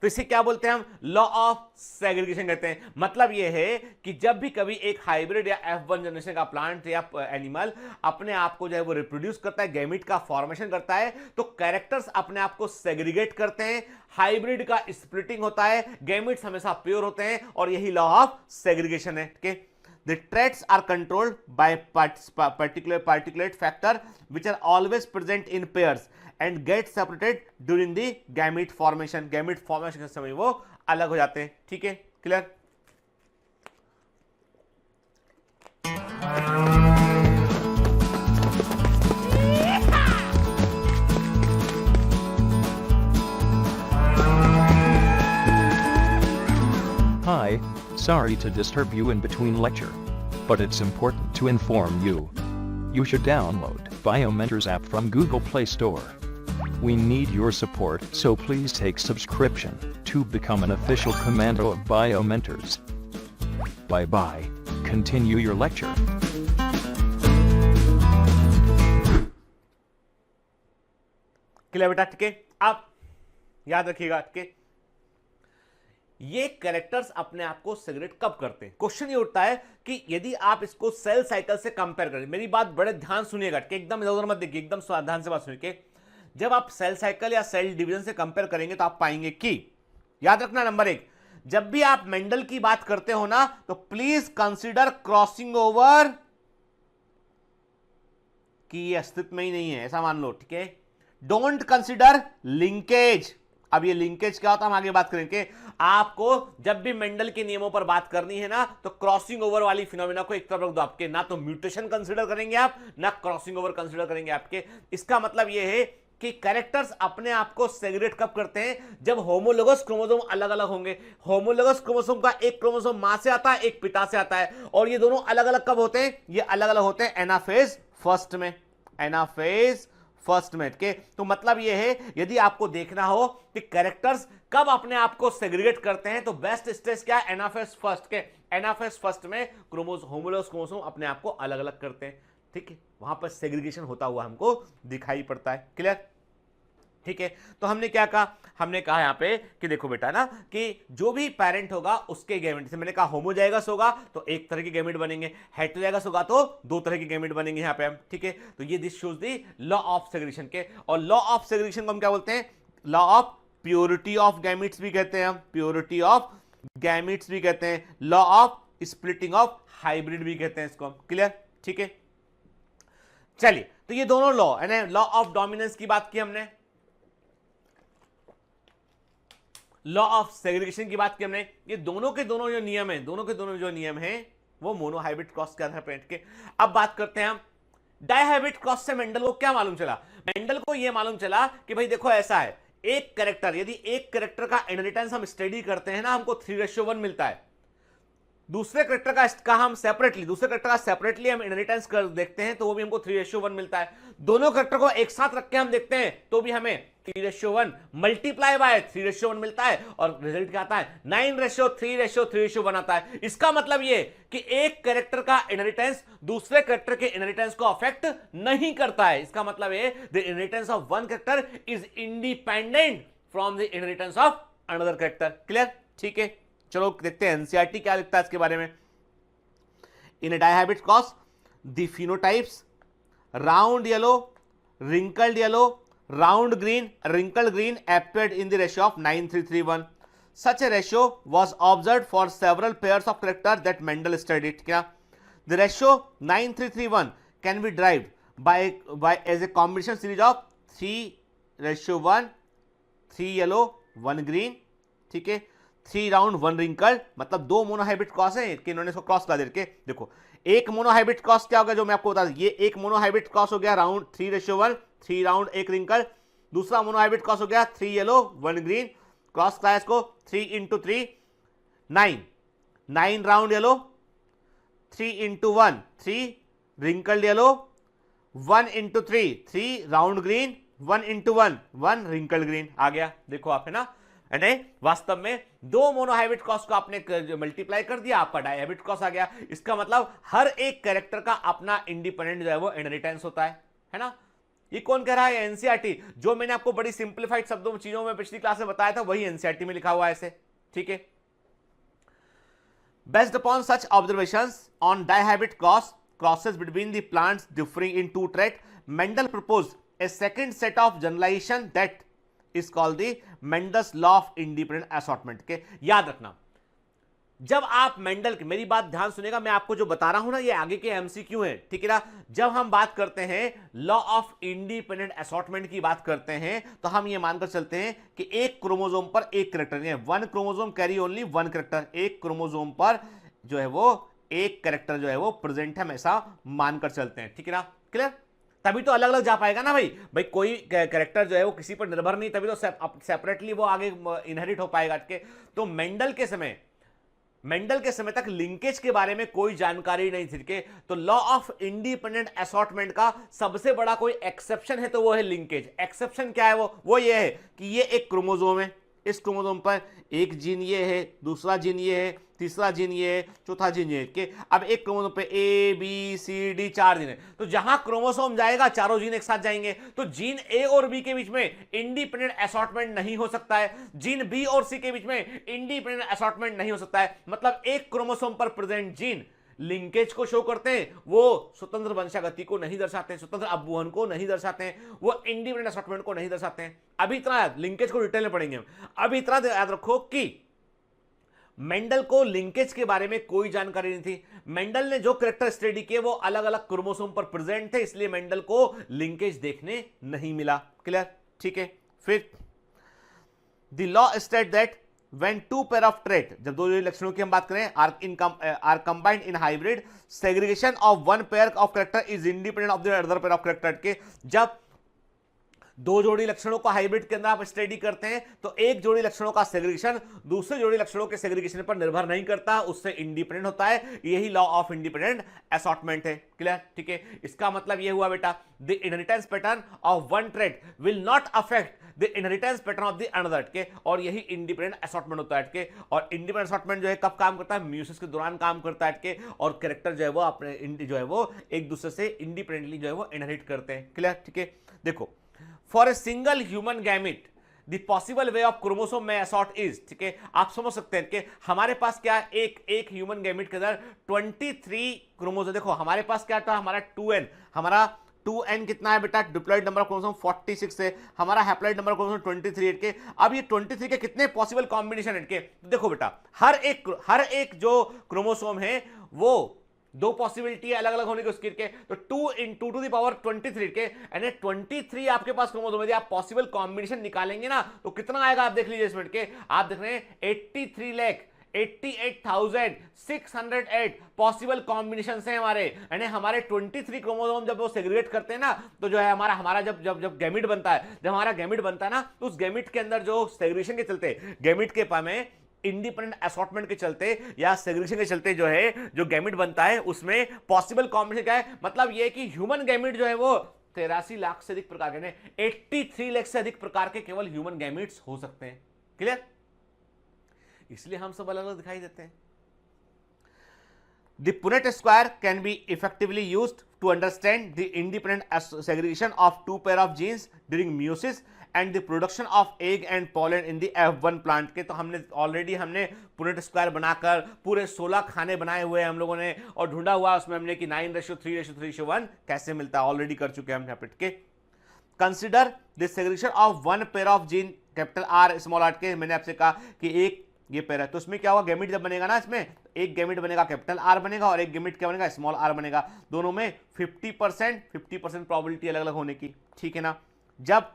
तो इसे क्या बोलते हैं हम? लॉ ऑफ सेग्रीगेशन कहते हैं. मतलब यह है कि जब भी कभी एक हाइब्रिड या F1 जनरेशन का प्लांट या एनिमल अपने आप को जो है वो रिप्रोड्यूस करता है, गैमिट का फॉर्मेशन करता है, तो कैरेक्टर्स अपने आप को सेग्रीगेट करते हैं, हाइब्रिड का स्प्लिटिंग होता है, गैमिट्स हमेशा प्योर होते हैं और यही लॉ ऑफ सेग्रीगेशन है. ठीक है, the traits are controlled by particulate factor which are always present in pairs and get separated during the gamete formation. gamete formation के समय वो अलग हो जाते हैं. ठीक है, clear? Hi, sorry to disturb you in between lecture, but it's important to inform you. You should download Biomentors app from Google Play Store. We need your support, so please take subscription to become an official commando of Biomentors. Bye bye. Continue your lecture. Clear बेटा? ठीक है, आप याद रखिएगा. ठीक है, ये characters अपने आप को सेग्रीगेट कब करते हैं? क्वेश्चन ये उठता है कि यदि आप इसको सेल साइकिल से कंपेयर करें. मेरी बात बड़े ध्यान सुनिएगा, एकदम इधर उधर मत देखिए, एकदम ध्यान से बात सुनिए. जब आप सेल साइकिल या सेल डिवीजन से कंपेयर करेंगे तो आप पाएंगे कि, याद रखना, नंबर एक, जब भी आप मेंडल की बात करते हो ना तो प्लीज कंसीडर क्रॉसिंग ओवर कि ये अस्तित्व में ही नहीं है, ऐसा मान लो. ठीक है, डोंट कंसीडर लिंकेज. अब ये लिंकेज क्या होता है हम आगे बात करेंगे. आपको जब भी मेंडल के नियमों पर बात करनी है ना तो क्रॉसिंग ओवर वाली फिनोमेना को एक तरफ रख दो. आपके ना तो म्यूटेशन कंसीडर करेंगे आप, ना क्रॉसिंग ओवर कंसीडर करेंगे आपके. इसका मतलब ये है कि कैरेक्टर्स अपने आप को सेग्रीगेट कब करते हैं? जब होमोलोगस क्रोमोसोम अलग अलग होंगे. होमोलोगस क्रोमोसोम का एक क्रोमोसोम मां से आता है, एक पिता से आता है, और ये दोनों अलग अलग कब होते हैं? ये अलग अलग होते हैं एनाफेज फर्स्ट में. एनाफेज फर्स्ट में. के तो मतलब यह है यदि आपको देखना हो कि कैरेक्टर्स कब अपने आप को सेग्रीगेट करते हैं तो बेस्ट स्टेज क्या है? एनाफेज फर्स्ट के. एनाफेज फर्स्ट में होमोलोगस क्रोमोसोम अपने आप को अलग अलग करते हैं. ठीक है, वहां पर सेग्रीगेशन होता हुआ हमको दिखाई पड़ता है. क्लियर? ठीक है, तो हमने क्या कहा? हमने कहा यहां पे कि देखो बेटा ना कि जो भी पेरेंट होगा उसके गैमेट, जैसे मैंने कहा होमोजाइगस होगा तो एक तरह के गैमेट बनेंगे, हेटेरोजाइगस होगा तो दो तरह के गैमेट बनेंगे यहां पे हम. ठीक है, तो ये this shows the law of segregation के. और लॉ ऑफ सेग्रीगेशन को हम क्या बोलते हैं? Law of purity of gametes भी कहते हैं हम. प्योरिटी ऑफ गैमेट्स भी कहते हैं. Law of splitting of hybrid भी कहते हैं इसको हम. क्लियर? ठीक है, चलिए, तो ये दोनों लॉ है ना. लॉ ऑफ डोमिनेंस की बात की हमने, लॉ ऑफ सेग्रीगेशन की बात की हमने. ये दोनों के दोनों जो नियम हैं, दोनों के दोनों जो नियम हैं वो मोनोहाइब्रिड क्रॉस के आधार पर के. अब बात करते हैं हम डाइहाइब्रिड क्रॉस से मेंडल को क्या मालूम चला? मेंडल को यह मालूम चला कि भाई देखो ऐसा है, एक कैरेक्टर, यदि एक कैरेक्टर का इनहेरिटेंस हम स्टडी करते हैं ना, हमको 3:1 मिलता है. दूसरे करेक्टर का हम सेपरेटली हम इनहेरिटेंस कर देखते हैं तो वो भी हमको 3:1 मिलता है। दोनों करेक्टर को एक साथ रख के हम देखते हैं तो भी हमें 3:1 मल्टीप्लाई बाय 3:1 मिलता है और रिजल्ट क्या आता है 9:3:3:1 आता है। इसका मतलब ये कि एक कैरेक्टर का इनहेरिटेंस दूसरे कैरेक्टर के इनहेरिटेंस को अफेक्ट नहीं करता है। इसका मतलब है the inheritance of one character is independent from the inheritance of another character. Clear? ठीक है, चलो देखते हैं एनसीईआरटी क्या लिखता है इसके बारे में। In dihybrid cross the phenotypes round yellow, wrinkled yellow, round green, wrinkled green appeared in the ratio of 9:3:1. Such a ratio was observed for several pairs of characters that Mendel studied. क्या? The ratio 9:3:1 can be derived by as a combination series of 3:1, 3 yellow, 1 green. ठीक है, 3 round 1 wrinkled, मतलब दो monohybrid cross है कि इन्होंने इसको cross करा दे। देखो एक मोनोहाइब्रिड क्रॉस क्या होगा जो मैं आपको बता दूं, ये एक मोनोहाइब्रिड क्रॉस हो गया राउंड 3:1, 3 राउंड 1 रिंकल। दूसरा मोनोहाइब्रिड क्रॉस हो गया 3 येलो 1 ग्रीन, क्रॉस क्लास को 3 × 3 9 round yellow, 3 × 1 3 wrinkled yellow, 1 × 3 round green, 1 × 1 wrinkled green आ गया। देखो आप, है ना, यानी वास्तव में दो मोनोहाइब्रिड क्रॉस को आपने मल्टीप्लाई कर दिया, आपका डायहाइब्रिड क्रॉस आ गया। इसका मतलब हर एक कैरेक्टर का अपना इंडिपेंडेंट जो है वो इनहेरिटेंस होता है ना। ये कौन कह रहा है? एनसीईआरटी। जो मैंने आपको बड़ी सिंप्लीफाइड शब्दों में चीजों में पिछली क्लास में बताया था वही एनसीईआरटी में लिखा हुआ है ऐसे। ठीक है, based upon such observations on dihybrid crosses between the plants differing in 2 traits, Mendel proposed a second set of generalisation that is called the Mendel's law of independent assortment. के याद रखना, जब आप मेंडल की, मेरी बात ध्यान सुनेगा, मैं आपको जो बता रहा हूं ना ये आगे के एमसीक्यू हैं, ठीक है ना। जब हम बात करते हैं लॉ ऑफ इंडिपेंडेंट असॉर्टमेंट की बात करते हैं तो हम ये मानकर चलते हैं कि एक क्रोमोसोम पर एक कैरेक्टर है, 1 क्रोमोसोम कैरी ओनली 1 कैरेक्टर, एक क्रोमोसोम पर जो है वो एक कैरेक्टर जो है वो प्रेजेंट है, हम ऐसा मानकर चलते हैं। ठीक है ना, क्लियर? तभी तो अलग अलग जा पाएगा ना भाई कोई कैरेक्टर जो है वो किसी पर निर्भर नहीं, तभी तो सेपरेटली वो आगे इनहेरिट हो पाएगा। तो मेंडल के समय तक लिंकेज के बारे में कोई जानकारी नहीं थी के, तो लॉ ऑफ इंडिपेंडेंट असॉर्टमेंट का सबसे बड़ा कोई एक्सेप्शन है तो वो है लिंकेज। एक्सेप्शन क्या है? वो ये है कि ये एक क्रोमोसोम है, इस क्रोमोसोम पर एक जीन ये है, दूसरा जीन ये है, तीसरा जीन ये है, चौथा जीन ये है के। अब एक क्रोमोसोम पे A B C D 4 gene है, तो जहां क्रोमोसोम जाएगा चारों जीन एक साथ जाएंगे, तो जीन ए और बी के बीच में इंडिपेंडेंट असॉर्टमेंट नहीं हो सकता है, जीन बी और सी के बीच में इंडिपेंडेंट असॉर्टमेंट नहीं हो सकता है। मतलब एक क्रोमोसोम पर प्रेजेंट जीन लिंकेज को शो करते हैं, वो स्वतंत्र वंशागति को नहीं दर्शाते हैं, स्वतंत्र अपवहन को नहीं दर्शाते हैं, वो इंडिपेंडेंट असॉर्टमेंट को नहीं दर्शाते हैं। अभी इतना याद, लिंकेज को डिटेल में पढ़ेंगे हम। अभी इतना याद रखो कि मेंडल को लिंकेज के बारे में कोई जानकारी नहीं थी। मेंडल ने जो कैरेक्टर स्टडी किए वो अलग अलग क्रोमोसोम पर प्रेजेंट थे, इसलिए मेंडल को लिंकेज देखने नहीं मिला। क्लियर? ठीक है, फिर the law state that when 2 pair of trait, जब दो जोड़ी लक्षणों की हम बात करें are combined in hybrid, segregation of one pair of character is independent of the other pair of character। के जब दो जोड़ी लक्षणों को हाइब्रिड के अंदर आप स्टडी करते हैं तो एक जोड़ी लक्षणों का सेग्रीगेशन दूसरे जोड़ी लक्षणों के सेग्रीगेशन पर निर्भर नहीं करता, उससे इंडिपेंडेंट होता है। यही लॉ ऑफ इंडिपेंडेंट असॉर्टमेंट है। क्लियर? ठीक है, इसका मतलब यह हुआ बेटा, the inheritance pattern of one trait will not affect the inheritance pattern of the another के, और यही इंडिपेंडेंट असॉर्टमेंट होता है के। और इंडिपेंडेंट असॉर्टमेंट जो है कब काम करता है? म्यूसिस के दौरान काम करता है के, और कैरेक्टर जो है वो अपने जो है वो एक दूसरे से इंडिपेंडेंटली जो है वो इनहेरिट करते हैं। क्लियर? ठीक है, देखो, for a single human gamete the possible way of chromosome में असॉर्ट इज, ठीक है, आप समझ सकते हैं कि हमारे पास क्या एक ह्यूमन गैमिट के अंदर 23 क्रोमोसोम। देखो हमारे पास क्या था, हमारा 2n, हमारा 2n कितना है बेटा? डिप्लॉयड नंबर ऑफ क्रोमोसोम 46 है, हमारा हैप्लॉयड नंबर ऑफ क्रोमोसोम 23 है के। अब ये 23 के कितने पॉसिबल कॉम्बिनेशन है के? तो देखो बेटा, हर एक जो क्रोमोसोम है वो दो पॉसिबिलिटी है अलग अलग होने के उसके के, तो 2 × 2⁻23 के, यानी 23 आपके पास क्रोमोसोम है। आप पॉसिबल कॉम्बिनेशन निकालेंगे ना तो कितना आएगा आप देख लीजिए इस मिनट के। आप देख रहे हैं 83,88,608 पॉसिबल कॉम्बिनेशन है हमारे, यानी हमारे 23 क्रोमोसोम जब वो सेग्रीगेट करते हैं ना तो जो है हमारा जब गैमिट बनता है, जब हमारा गैमिट बनता है ना तो उस गैमिट के अंदर जो सेग्रीगेशन के चलते गैमिट के में इंडिपेंडेंट असॉर्टमेंट के चलते या सेग्रीगेशन के चलते जो है जो गैमेट बनता है उसमें पॉसिबल कॉम्बिनेशन क्या है, मतलब ये है कि ह्यूमन गैमेट जो है वो 83 लाख से अधिक प्रकार के, 83 लाख से अधिक प्रकार के केवल ह्यूमन गैमेट्स हो सकते हैं। क्लियर? इसलिए हम सब अलग अलग दिखाई देते हैं। The Punnett square can be effectively used to understand the independent segregation of two pair of genes during meiosis and the production of egg and pollen in the F1 plant के। तो हमने ऑलरेडी पुनेट स्क्वायर बनाकर पूरे 16 खाने बनाए हुए हैं हम लोगों ने और ढूंढा हुआ उसमें हमने कि 9:3:3:1 कैसे मिलता है, ऑलरेडी कर चुके हैं हम यहाँ पे। Consider the segregation of one pair of gene capital R small R के। मैंने आपसे कहा कि एक ये पेयर है तो उसमें क्या होगा, गैमेट जब बनेगा ना, इसमें एक गैमेट बनेगा कैपिटल आर बनेगा और एक गैमेट क्या बनेगा, स्मॉल आर बनेगा। दोनों में 50% प्रोबेबिलिटी अलग अलग होने की, ठीक है ना। जब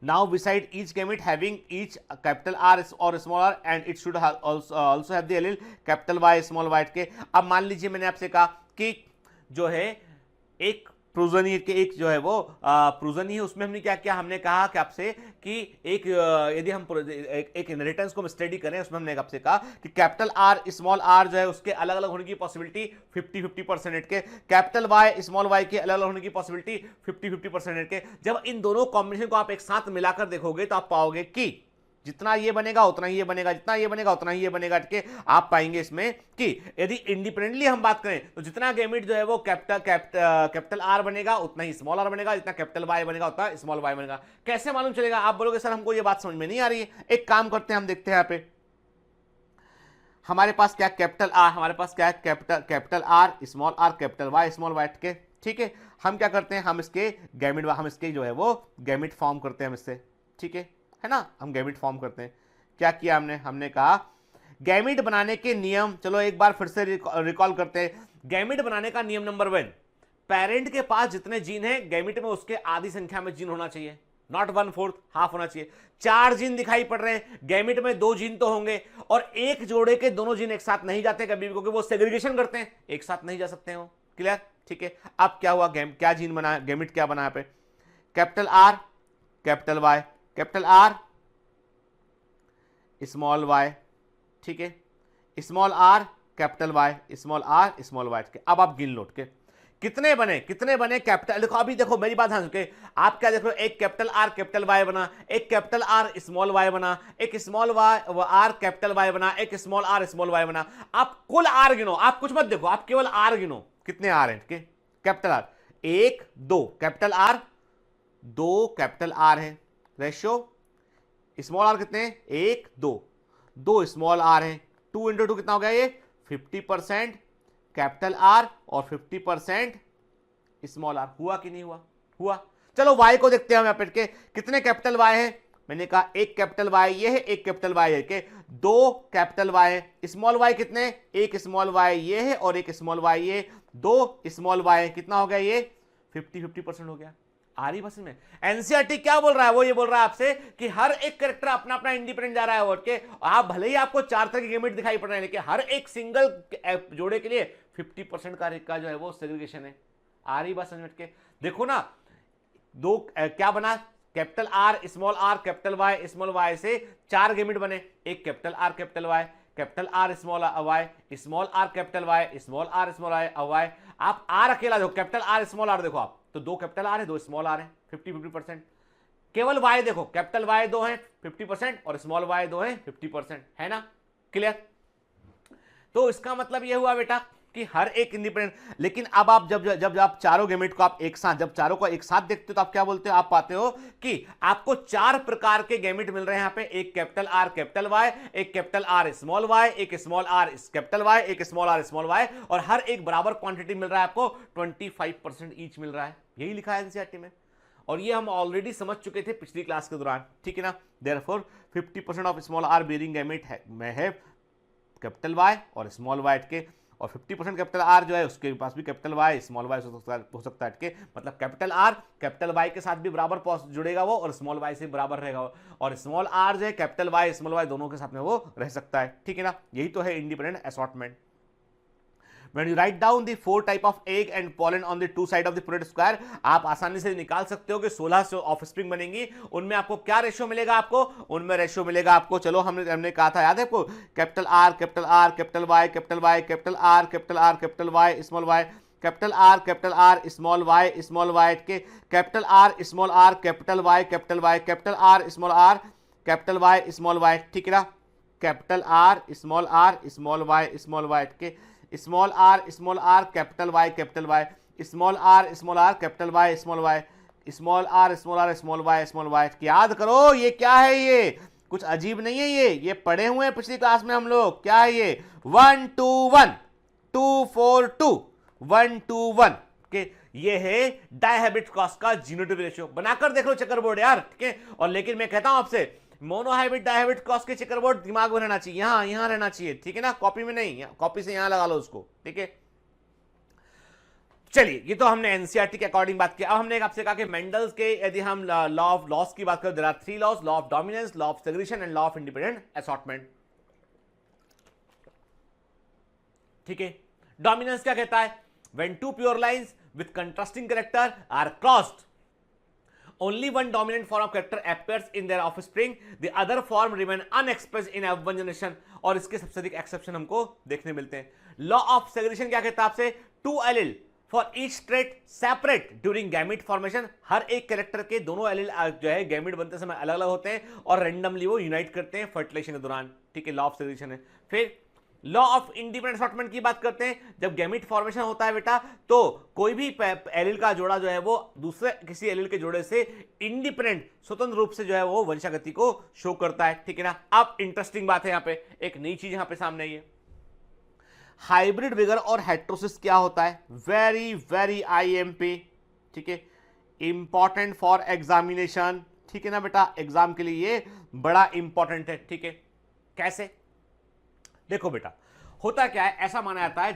now beside each gamete having each capital R और small R and it should also have the allele capital Y small Y के। अब मान लीजिए मैंने आपसे कहा कि जो है एक प्रोजनी के एक जो है वो प्रोजनी है, उसमें हमने क्या किया, हमने कहा कि आपसे कि एक यदि हम एक इनहेरिटेंस को हम स्टडी करें उसमें हमने आपसे कहा कि कैपिटल आर स्मॉल आर जो है उसके अलग अलग होने की पॉसिबिलिटी 50-50% के, कैपिटल वाई स्मॉल वाई के अलग अलग होने की पॉसिबिलिटी 50-50% के। जब इन दोनों कॉम्बिनेशन को आप एक साथ मिलाकर देखोगे तो आप पाओगे कि जितना ये बनेगा उतना ही ये बनेगा, जितना ये बनेगा उतना ही ये बनेगा के। आप पाएंगे इसमें कि यदि इंडिपेंडेंटली हम बात करें तो जितना गैमेट जो है वो कैपिटल आर बनेगा उतना ही स्मॉल आर बनेगा, जितना कैपिटल वाई बनेगा उतना स्मॉल वाई बनेगा। कैसे मालूम चलेगा? आप बोलोगे सर हमको ये बात समझ में नहीं आ रही है। एक काम करते हैं, हम देखते हैं यहाँ पे हमारे पास क्या कैपिटल आर, हमारे पास क्या है capital R small R capital Y small Y के, ठीक है। हम क्या करते हैं, हम इसके गैमेट हम इसके जो है वो गैमेट फॉर्म करते हैं हम इससे, ठीक है ना। हम गैमेट फॉर्म करते हैं। क्या किया हमने कहा गैमेट बनाने के नियम, चलो एक बार फिर से रिकॉल करते हैं। गैमेट बनाने का नियम नंबर 1, पेरेंट के पास जितने जीन हैं गैमेट में उसके आधी संख्या में जीन होना चाहिए, नॉट 1/4, हाफ होना चाहिए। 4 जीन दिखाई पड़ रहे हैं, गैमेट में 2 जीन तो होंगे और एक जोड़े के दोनों जीन एक साथ नहीं जाते कभी भी, क्योंकि वो सेग्रीगेशन करते हैं, एक साथ नहीं जा सकते हो। क्लियर? ठीक है। अब क्या हुआ, क्या जीन बना, गैमेट क्या बना यहाँ पे, capital R capital Y, capital R small Y, ठीक है, small R capital Y, small R small Y के। अब आप गिन लो के कितने बने कैपिटल। देखो अभी देखो मेरी बात ध्यान से, आप क्या देख रहे हो, एक कैपिटल आर कैपिटल वाई बना, एक कैपिटल आर स्मॉल वाई बना, एक small Y R capital Y बना, एक स्मॉल आर स्मॉल वाई बना। आप कुल आर गिनो, आप कुछ मत देखो, आप केवल आर गिनो, कितने आर हैं capital are, 1 2 capital R, 2 capital R है, रेशियो स्मॉल आर कितने हैं, 1 2 स्मॉल आर हैं, 2 × 2 कितना हो गया ये 50% कैपिटल आर और 50% स्मॉल आर। हुआ कि नहीं हुआ? चलो वाई को देखते हैं हम यहाँ पे के कितने कैपिटल वाई है। मैंने कहा एक कैपिटल वाई ये है, एक कैपिटल वाई है के, 2 कैपिटल वाई है, स्मॉल वाई कितने, एक स्मॉल वाई ये है और एक स्मॉल वाई ये, 2 स्मॉल वाई, कितना हो गया ये 50-50% हो गया। आ रही बस में एनसीईआरटी क्या बोल रहा है, वो ये बोल रहा है आपसे कि हर एक कैरेक्टर अपना अपना इंडिपेंडेंट जा रहा है और के आप भले ही आपको 4 तरह के गैमेट दिखाई पड़ रहे हैं लेकिन हर एक सिंगल जोड़े के लिए 50% का जो है वो सेग्रीगेशन है। आ रही बात समझ के देखो ना, दो क्या बना, capital R small R capital Y small Y से 4 गैमेट बने, एक capital R capital Y, capital R small Y, small R capital Y, small R small Y. आप आर अकेला देखो, कैपिटल आर स्मॉल आर देखो आप, तो 2 कैपिटल आर है 2 स्मॉल आर है, 50-50%। केवल वाई देखो, कैपिटल वाई 2 है 50% और स्मॉल वाई 2 है 50%, है ना। क्लियर? तो इसका मतलब यह हुआ बेटा कि हर एक इंडिपेंडेंट, लेकिन अब आप जब आप चारों गैमेट को आप एक साथ, जब चारों को एक साथ देखते हो तो आप क्या बोलते हो, आप पाते हो कि आपको 4 प्रकार के गैमेट मिल रहे हैं यहाँ पे, एक कैपिटल आर कैपिटल वाई, एक कैपिटल आर स्मॉल वाई, एक स्मॉल आर कैपिटल वाई, एक स्मॉल आर स्मॉल वाई, और हर एक बराबर क्वांटिटी मिल रहा है आपको, 25% ईच मिल रहा है। यही लिखा है एनसीईआरटी में और ये हम ऑलरेडी समझ चुके थे पिछली क्लास के दौरान, ठीक है ना। Therefore 50% of small R bearing gamete है कैपिटल वाई और स्मॉल वाई के, और 50% कैपिटल आर जो है उसके पास भी कैपिटल वाई स्मॉल वाई हो सकता है के, मतलब कैपिटल आर कैपिटल वाई के साथ भी बराबर जुड़ेगा वो और स्मॉल वाई से बराबर रहेगा वो, और स्मॉल आर जो है कैपिटल वाई स्मॉल वाई दोनों के साथ में वो रह सकता है, ठीक है ना। यही तो है independent assortment. When you write down the 4 type of egg and pollen on the 2 side of the product square, आप आसानी से निकाल सकते हो कि 16 से ऑफस्प्रिंग बनेंगी। उनमें आपको क्या रेशियो मिलेगा? आपको उनमें रेशियो मिलेगा आपको, चलो हमने कहा था, याद है आपको, capital R capital R capital Y capital Y capital R capital R capital Y small Y capital R small Y के capital R small R capital Y capital R small R capital Y small Y, ठीक है ना? Capital R small Y के small R capital Y small R capital Y small Y. याद करो ये क्या है, ये कुछ अजीब नहीं है, ये पढ़े हुए हैं पिछली क्लास में हम लोग। क्या है ये? 1 to 1 2 4 2 1 to 1 के ये है डायहेब्रिड क्रॉस का जीनोटाइप रेशियो। बनाकर देख लो चेकरबोर्ड यार, ठीक है? और लेकिन मैं कहता हूं आपसे, मोनोहाइब्रिड डायहेब्रिड क्रॉस के चेकरबोर्ड दिमाग में रहना चाहिए, यहां रहना चाहिए, ठीक है ना? कॉपी में नहीं, कॉपी से यहां लगा लो उसको, ठीक है? चलिए, ये तो हमने एनसीईआरटी के अकॉर्डिंग बात की। अब हमने आपसे कहा कि मेंडल्स के यदि हम लॉ ऑफ लॉस की बात करें, there are 3 laws, law of dominance, law of segregation and law of independent assortment, ठीक है? डोमिनेंस क्या कहता है? When two pure lines with contrasting character are crossed, only one dominant form of character appears in their offspring, the other form remain unexpressed in one generation। और इसके सबसे अधिक exception हमको देखने मिलते हैं। लॉ ऑफ सेग्रीगेशन क्या कहता है आपसे? 2 allele for each trait separate during gamete formation, हर एक कैरेक्टर के दोनों एलिल जो है गैमीट बनते समय अलग अलग होते हैं और रैंडमली वो यूनाइट करते हैं फर्टिलाइजेशन के दौरान, ठीक है? लॉ ऑफ सेग्रीगेशन है। फिर लॉ ऑफ इंडिपेंडेंट असॉर्टमेंट की बात करते हैं, जब गैमीट फॉर्मेशन होता है बेटा, तो कोई भी एलिल का जोड़ा जो है वो दूसरे किसी एलिल के जोड़े से इंडिपेंडेंट स्वतंत्र रूप से जो है वो वंशागति को शो करता है, ठीक है ना? अब इंटरेस्टिंग बात है, यहां पे एक नई चीज यहां पे सामने आई है। हाइब्रिड विगर और हेट्रोसिस क्या होता है? वेरी वेरी आईएमपी, ठीक है? इंपॉर्टेंट फॉर एग्जामिनेशन, ठीक है ना बेटा? एग्जाम के लिए ये बड़ा इंपॉर्टेंट है, ठीक है? कैसे? देखो बेटा, होता क्या है, ऐसा माना जाता है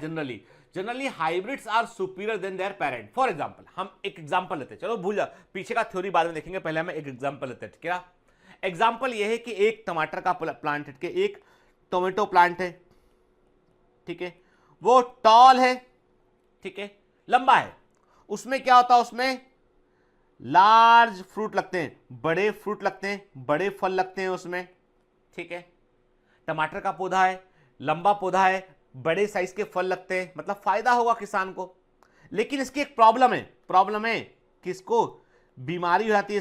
generally hybrids are superior than their parent. For example, हम एक एग्जांपल लेते हैं, चलो भूल जा, पीछे का थ्योरी बाद में देखेंगे, पहले हम एक एग्जांपल लेते हैं, ठीक है? एग्जांपल ये है कि एक टमाटर का प्लांट है, एक टोमेटो प्लांट है, ठीक है? वो टॉल है, ठीक है, लंबा है। उसमें क्या होता है? उसमें लार्ज फ्रूट लगते हैं, बड़े फ्रूट लगते हैं, बड़े फल लगते हैं उसमें, ठीक है? टमाटर का पौधा है, लंबा पौधा है, बड़े साइज के फल लगते हैं, मतलब फायदा होगा किसान को। लेकिन इसकी एक प्रॉब्लम है कि इसको बीमारी हो जाती है,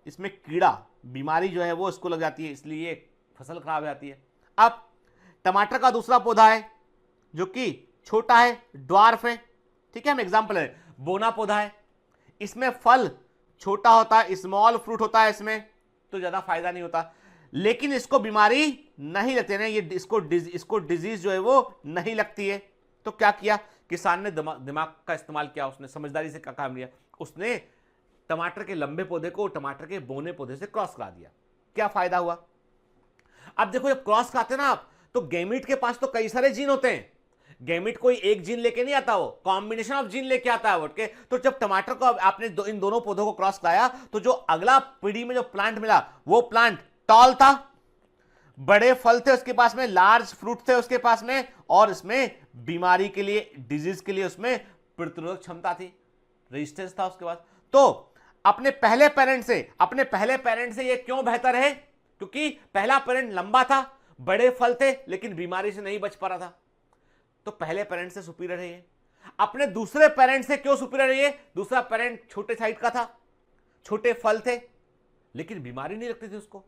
इसमें कीड़ा बीमारी जो है वो इसको लग जाती है, इसलिए फसल खराब हो जाती है। अब टमाटर का दूसरा पौधा है जो कि छोटा है, ड्वार्फ है, ठीक है? हम एग्जांपल है, बोना पौधा है, इसमें फल छोटा होता है, स्मॉल फ्रूट होता है, इसमें तो ज्यादा फायदा नहीं होता, लेकिन इसको बीमारी नहीं लगती है ना, ये इसको डिजीज जो है वो नहीं लगती है। तो क्या किया किसान ने? दिमाग का इस्तेमाल किया, उसने समझदारी से काम लिया, उसने टमाटर के लंबे पौधे को टमाटर के बोने पौधे से क्रॉस करा दिया। क्या फायदा हुआ? अब देखो, जब क्रॉस कराते ना आप, तो गैमीट के पास तो कई सारे जीन होते हैं, गैमीट कोई एक जीन लेके नहीं आता, वो कॉम्बिनेशन ऑफ जीन लेके आता है, ओके? तो जब टमाटर को आपने इन दोनों पौधों को क्रॉस कराया, तो जो अगला पीढ़ी में जो प्लांट मिला, वो प्लांट टॉल था, बड़े फल थे उसके पास में, लार्ज फ्रूट थे उसके पास में, और इसमें बीमारी के लिए, डिजीज के लिए उसमें प्रतिरोधक क्षमता थी, रेजिस्टेंस था उसके पास। तो अपने पहले पेरेंट से ये क्यों बेहतर है? क्योंकि पहला पेरेंट लंबा था, बड़े फल थे, लेकिन बीमारी से नहीं बच पा रहा था, तो पहले पेरेंट से सुपीरियर है ये। अपने दूसरे पेरेंट से क्यों सुपीरियर है ये? दूसरा पेरेंट छोटे साइज का था, छोटे फल थे, लेकिन बीमारी नहीं लगती थी उसको।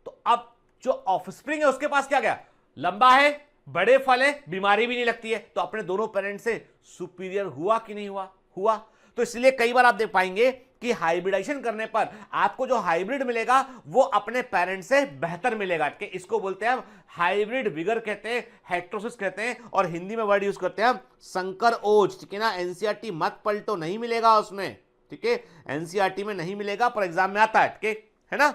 तो अब जो ऑफस्प्रिंग है उसके पास क्या गया? लंबा है, बड़े फल है, बीमारी भी नहीं लगती है, तो अपने दोनों पेरेंट से सुपीरियर हुआ कि नहीं हुआ। तो इसलिए कई बार आप देख पाएंगे कि हाइब्रिडाइजेशन करने पर आपको जो हाइब्रिड मिलेगा वो अपने पेरेंट से बेहतर मिलेगा, कि इसको बोलते हैं हम हाइब्रिड विगर कहते हैं, हेट्रोसिस कहते हैं, और हिंदी में वर्ड यूज करते हैं हम संकर ओज, ठीक है ना? एनसीईआरटी मत पलटो, नहीं मिलेगा उसमें, ठीक है? एनसीईआरटी में नहीं मिलेगा, पर एग्जाम में आता है, ठीक है ना?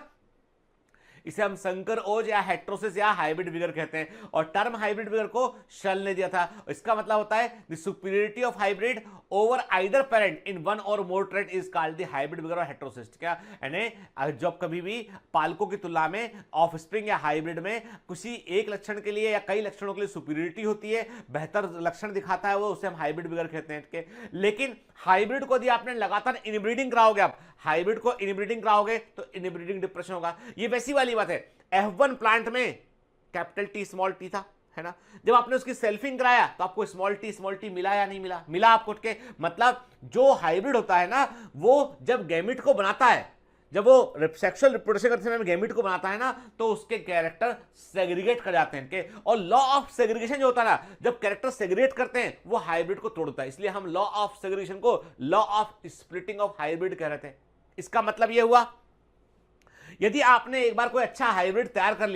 इसे हम संकर ओज या हेट्रोसिस या हाइब्रिड विगर कहते हैं, और टर्म हाइब्रिड विगर को शल ने दिया था। इसका मतलब होता है the superiority of hybrid over either parent in one or more trait is called the hybrid vigour or heterosis. क्या यानी जब कभी भी पालकों की तुलना में ऑफस्प्रिंग या हाइब्रिड में किसी एक लक्षण के लिए या कई लक्षणों के लिए सुपीरियरिटी होती है, बेहतर लक्षण दिखाता है, वो उसे हम हाइब्रिड विगर कहते हैं। लेकिन हाइब्रिड को यदि आपने लगातार इनब्रीडिंग कराओगे, आप हाइब्रिड को इनब्रीडिंग कराओगे तो इनब्रीडिंग डिप्रेशन होगा। ये वैसी वाली बात है, F1 प्लांट में कैपिटल टी स्मॉल टी था, है ना, जब आपने उसकी सेल्फिंग कराया तो आपको स्मॉल टी मिला या नहीं मिला? मिला आपको के। मतलब जो हाइब्रिड होता है ना, वो जब गैमिट को बनाता है, जब वो सेक्सुअल रिप्रोडक्शन करते समय गैमिट को बनाता है ना, तो उसके कैरेक्टर सेग्रीगेट कर जाते हैं के। और लॉ ऑफ सेग्रीगेशन जो होता है ना, जब कैरेक्टर सेग्रीगेट करते हैं वो हाइब्रिड को तोड़ता है। इसलिए हम लॉ ऑफ सेग्रीगेशन को law of splitting of hybrid कह रहे थे। इसका मतलब ये हुआ, यदि आपने एक बार कोई अच्छा हाइब्रिड तैयार कर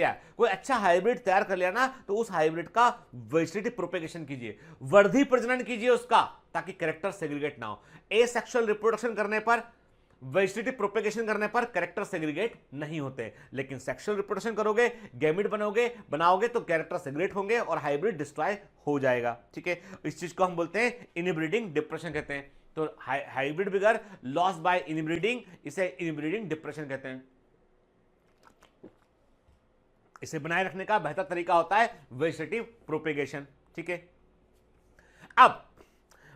लिया ना, तो उस हाइब्रिड का वेजिटेटिव प्रोपेगेशन कीजिए, वर्धी प्रजनन कीजिए उसका, ताकि कैरेक्टर सेग्रीगेट ना हो। एसेक्सुअल रिप्रोडक्शन करने पर, वेजिटेटिव प्रोपेगेशन करने पर कैरेक्टर सेग्रीगेट नहीं होते, लेकिन सेक्सुअल रिप्रोडक्शन करोगे, गैमिट बनाओगे तो कैरेक्टर सेग्रीगेट होंगे और हाइब्रिड डिस्ट्रॉय हो जाएगा। ठीक है, इस चीज को हम बोलते हैं इनब्रीडिंग डिप्रेशन कहते हैं। तो hybrid vigour loss by inbreeding, इसे इनब्रीडिंग डिप्रेशन कहते हैं। इसे बनाए रखने का बेहतर तरीका होता है वेजिटेटिव प्रोपेगेशन। ठीक है, अब